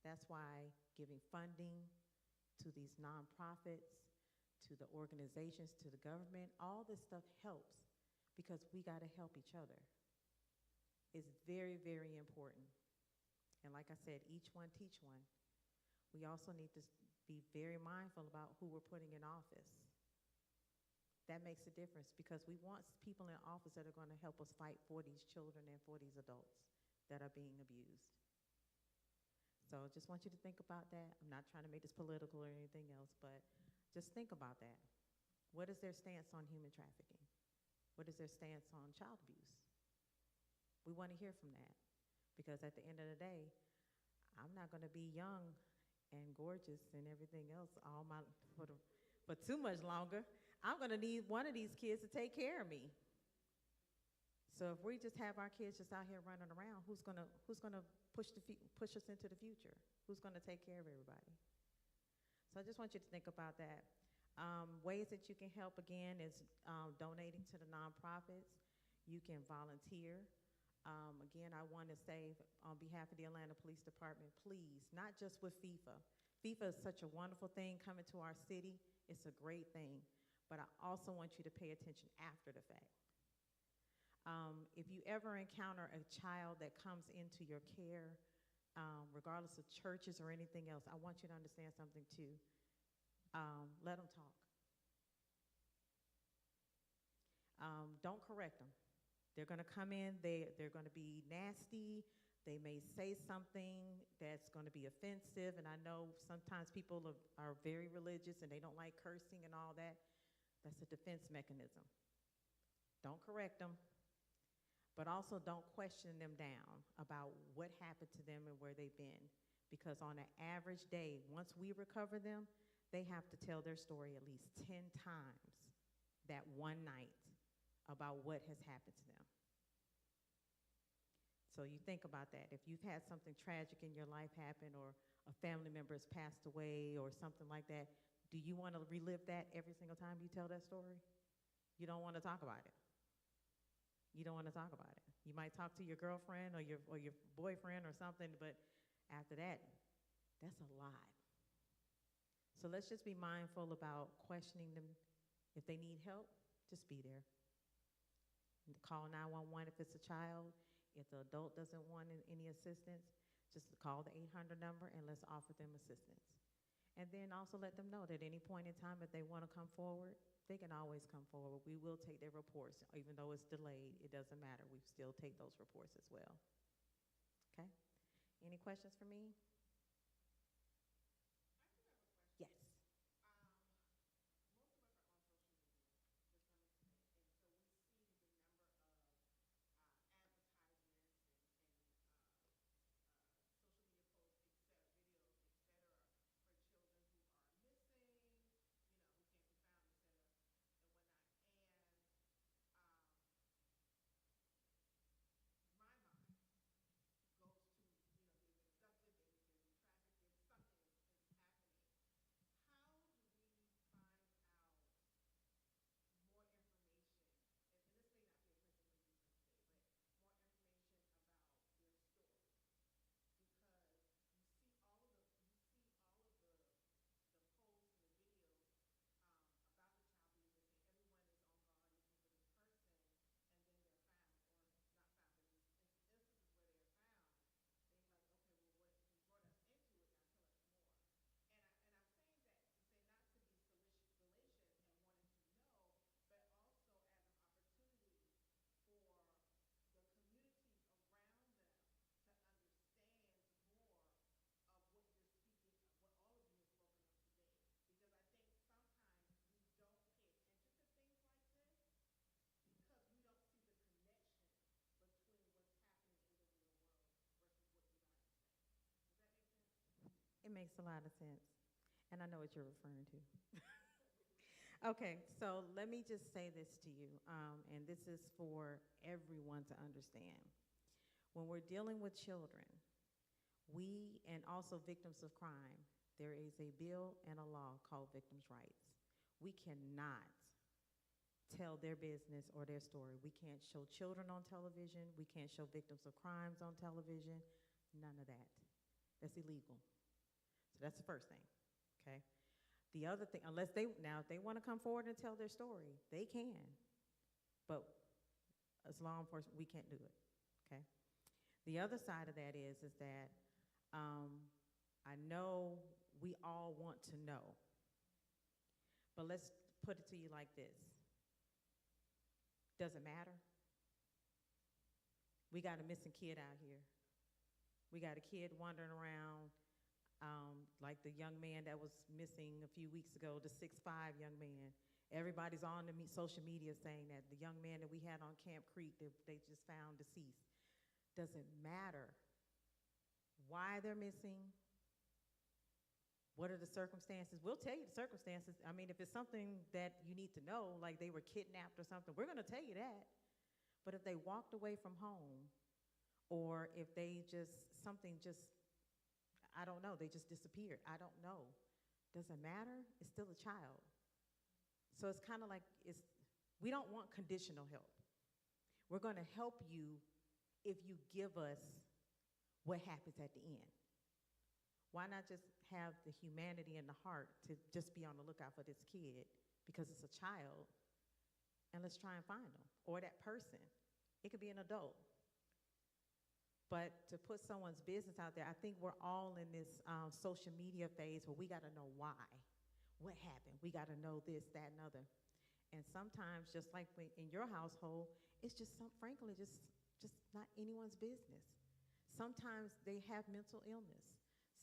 That's why giving funding to these nonprofits, to the organizations, to the government, all this stuff helps because we got to help each other. It's very, very important. And like I said, each one teach one. We also need to be very mindful about who we're putting in office. That makes a difference because we want people in office that are going to help us fight for these children and for these adults that are being abused. So just want you to think about that. I'm not trying to make this political or anything else, but just think about that. What is their stance on human trafficking? What is their stance on child abuse? We want to hear from that because at the end of the day, I'm not going to be young and gorgeous and everything else for too much longer. I'm going to need one of these kids to take care of me. So if we just have our kids just out here running around, who's going to push us into the future? Who's going to take care of everybody? So I just want you to think about that. Ways that you can help, again, is donating to the nonprofits. You can volunteer. Again, I want to say on behalf of the Atlanta Police Department, please, not just with FIFA. FIFA is such a wonderful thing coming to our city. It's a great thing. But I also want you to pay attention after the fact. If you ever encounter a child that comes into your care, regardless of churches or anything else, I want you to understand something too. Let them talk. Don't correct them. They're going to come in, they're going to be nasty. They may say something that's going to be offensive, and I know sometimes people are very religious and they don't like cursing and all that. That's a defense mechanism. Don't correct them, but also don't question them down about what happened to them and where they've been. Because on an average day, once we recover them, they have to tell their story at least 10 times that one night about what has happened to them. So you think about that. If you've had something tragic in your life happen, or a family member has passed away or something like that, do you want to relive that every single time you tell that story? You don't want to talk about it. You don't want to talk about it. You might talk to your girlfriend or your boyfriend or something, but after that, that's a lot. So let's just be mindful about questioning them. If they need help, just be there. Call 911 if it's a child. If the adult doesn't want any assistance, just call the 800 number and let's offer them assistance. And then also let them know that at any point in time, if they want to come forward, they can always come forward. We will take their reports. Even though it's delayed, it doesn't matter. We still take those reports as well. Okay? Any questions for me? Yes. It makes a lot of sense. And I know what you're referring to. Okay, so let me just say this to you, and this is for everyone to understand. When we're dealing with children, and also victims of crime, there is a bill and a law called victims' rights. We cannot tell their business or their story. We can't show children on television. We can't show victims of crimes on television. None of that. That's illegal. So that's the first thing, okay? The other thing, if they want to come forward and tell their story, they can. But as law enforcement, we can't do it, okay? The other side of that is that I know we all want to know, but let's put it to you like this. Does it matter? We got a missing kid out here. We got a kid wandering around, like the young man that was missing a few weeks ago, the 6'5" young man. Everybody's on the social media saying that the young man that we had on Camp Creek, they just found deceased. Does it matter why they're missing? What are the circumstances? We'll tell you the circumstances. I mean, if it's something that you need to know, like they were kidnapped or something, we're going to tell you that. But if they walked away from home, or if they I don't know, they just disappeared. I don't know. Doesn't matter. It's still a child. So it's kind of like, we don't want conditional help. We're going to help you if you give us what happens at the end. Why not just have the humanity and the heart to just be on the lookout for this kid because it's a child, and let's try and find them, or that person. It could be an adult. But to put someone's business out there, I think we're all in this social media phase where we got to know why. What happened? We got to know this, that, and other. And sometimes, just like in your household, it's just frankly, just not anyone's business. Sometimes they have mental illness.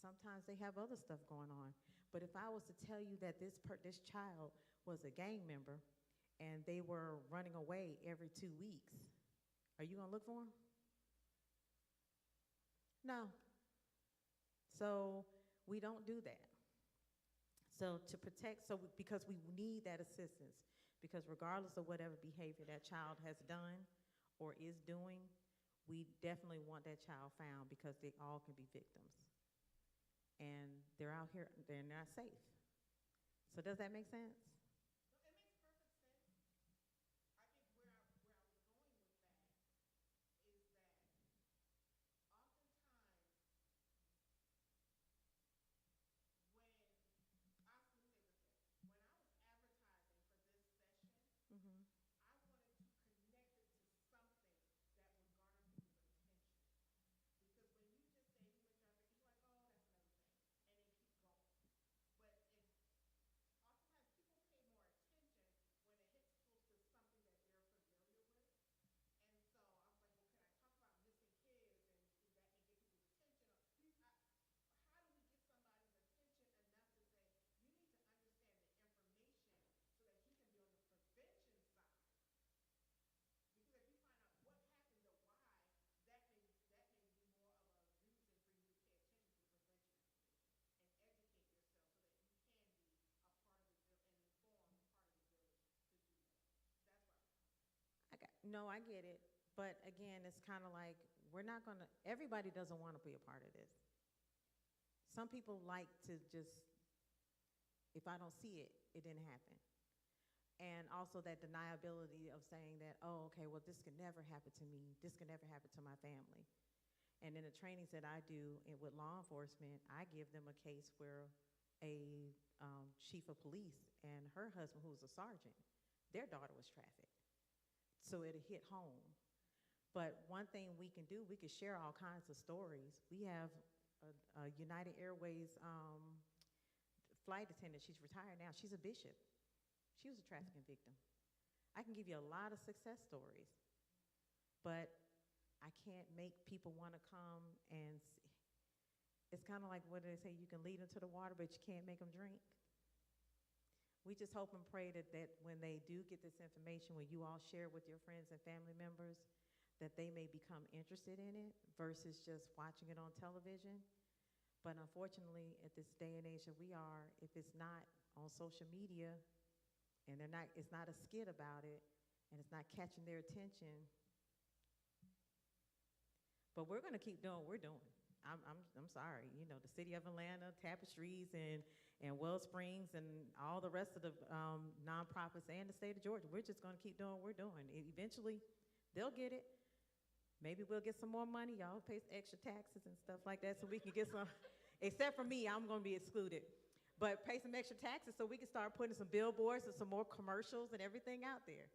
Sometimes they have other stuff going on. But if I was to tell you that this child was a gang member and they were running away every 2 weeks, Are you going to look for them? No. So we don't do that. So to protect, because we need that assistance, because regardless of whatever behavior that child has done or is doing, we definitely want that child found because they all can be victims. And they're out here, they're not safe. So does that make sense? Mm-hmm. No, I get it. But again, it's kind of like we're not going to, everybody doesn't want to be a part of this. Some people like to just, if I don't see it, it didn't happen. And also that deniability of saying that, oh, okay, well, this can never happen to me. This can never happen to my family. And in the trainings that I do with law enforcement, I give them a case where a chief of police and her husband, who was a sergeant, their daughter was trafficked. So it hit home. But one thing we can do, we can share all kinds of stories. We have a United Airways flight attendant. She's retired now. She's a bishop. She was a trafficking victim. I can give you a lot of success stories, but I can't make people want to come and see. It's kind of like what do they say, you can lead them to the water, but you can't make them drink. We just hope and pray that when they do get this information, when you all share with your friends and family members, that they may become interested in it versus just watching it on television. But unfortunately, at this day and age that we are, if it's not on social media and it's not a skit about it and it's not catching their attention, but we're going to keep doing what we're doing. I'm sorry, the city of Atlanta, Tapestries, and Wellsprings, and all the rest of the nonprofits and the state of Georgia, we're just going to keep doing what we're doing. Eventually, they'll get it. Maybe we'll get some more money. Y'all pay extra taxes and stuff like that so we can get some, except for me, I'm going to be excluded. But pay some extra taxes so we can start putting some billboards and some more commercials and everything out there.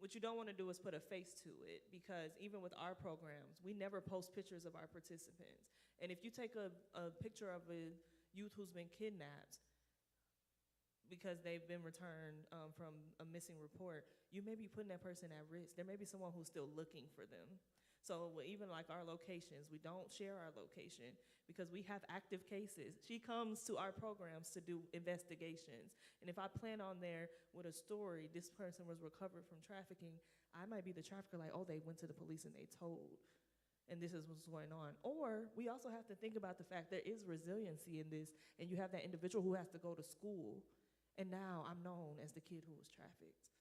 What you don't want to do is put a face to it, because even with our programs, we never post pictures of our participants. And if you take a picture of a youth who's been kidnapped because they've been returned from a missing report, you may be putting that person at risk. There may be someone who's still looking for them. So even like our locations, we don't share our location because we have active cases. She comes to our programs to do investigations. And if I plan on there with a story, this person was recovered from trafficking, I might be the trafficker, like, oh, they went to the police and they told, and this is what's going on. Or we also have to think about the fact there is resiliency in this, and you have that individual who has to go to school, and now I'm known as the kid who was trafficked.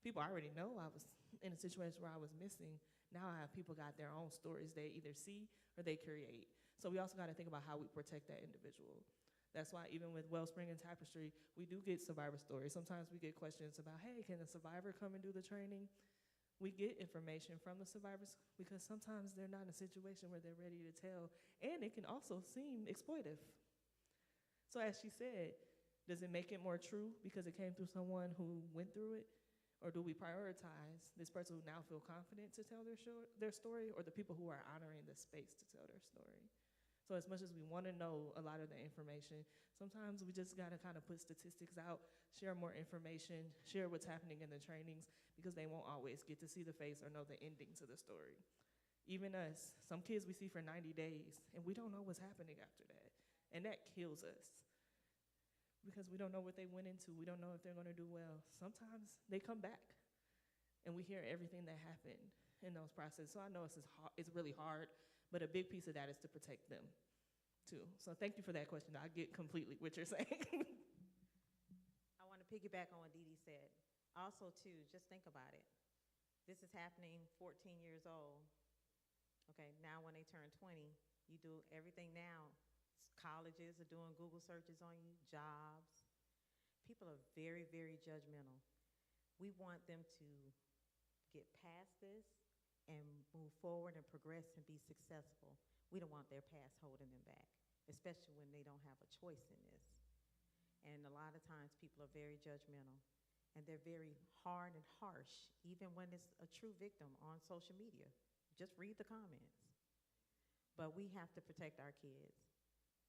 People already know I was in a situation where I was missing. Now I have people got their own stories they either see or they create. So we also got to think about how we protect that individual. That's why even with Wellspring and Tapestry, we do get survivor stories. Sometimes we get questions about, hey, can a survivor come and do the training? We get information from the survivors because sometimes they're not in a situation where they're ready to tell, and it can also seem exploitive. So as she said, does it make it more true because it came through someone who went through it? Or do we prioritize this person who now feel confident to tell their story, or the people who are honoring the space to tell their story? So as much as we want to know a lot of the information, sometimes we just got to kind of put statistics out, share more information, share what's happening in the trainings, because they won't always get to see the face or know the ending to the story. Even us, some kids we see for 90 days, and we don't know what's happening after that. And that kills us, because we don't know what they went into. We don't know if they're going to do well. Sometimes they come back, and we hear everything that happened in those processes. So I know it's really hard, but a big piece of that is to protect them, too. So thank you for that question. I get completely what you're saying. I want to piggyback on what Dee Dee said. Also, too, just think about it. This is happening 14 years old. Okay, now when they turn 20, you do everything now. Colleges are doing Google searches on you, jobs. People are very, very judgmental. We want them to get past this and move forward and progress and be successful. We don't want their past holding them back, especially when they don't have a choice in this. And a lot of times people are very judgmental, and they're very hard and harsh, even when it's a true victim on social media. Just read the comments. But we have to protect our kids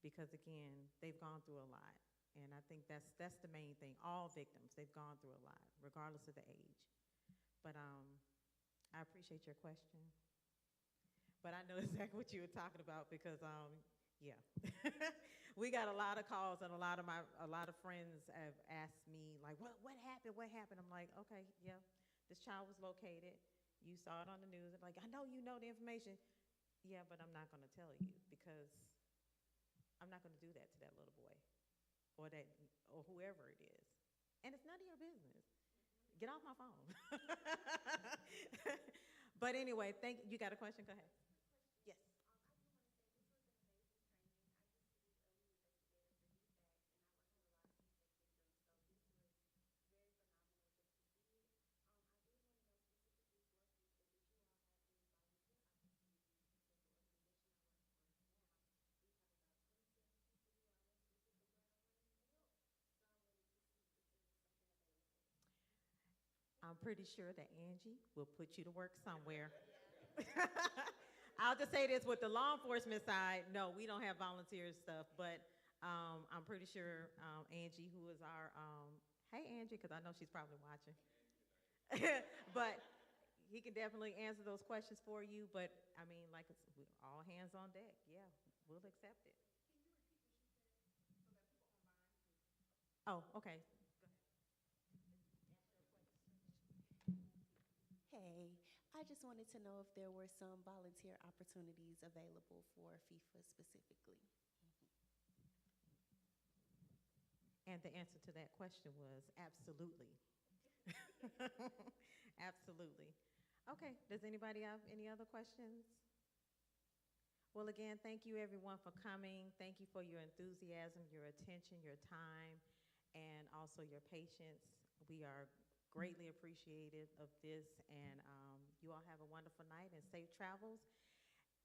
because, again, they've gone through a lot. And I think that's the main thing. All victims, they've gone through a lot, regardless of the age. But I appreciate your question. But I know exactly what you were talking about because, yeah. We got a lot of calls, and a lot of friends have asked me, like, what happened? What happened? I'm like, okay, yeah, this child was located. You saw it on the news. Like, I know you know the information. Yeah, but I'm not going to tell you because I'm not going to do that to that little boy or whoever it is. And it's none of your business. Get off my phone. But anyway, you got a question? Go ahead. Yes. I'm pretty sure that Angie will put you to work somewhere. I'll just say this with the law enforcement side, no, we don't have volunteer stuff, but I'm pretty sure Angie, who is our, hey Angie, because I know she's probably watching, but he can definitely answer those questions for you, but I mean, like, it's all hands on deck, yeah, we'll accept it. Oh, okay. Hey, I just wanted to know if there were some volunteer opportunities available for FIFA specifically. And the answer to that question was absolutely. Absolutely. Okay, does anybody have any other questions? Well, again, thank you everyone for coming. Thank you for your enthusiasm, your attention, your time, and also your patience. We are greatly appreciative of this, and you all have a wonderful night and safe travels,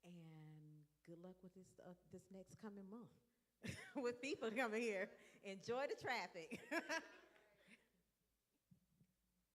and good luck with this next coming month with people coming here. Enjoy the traffic.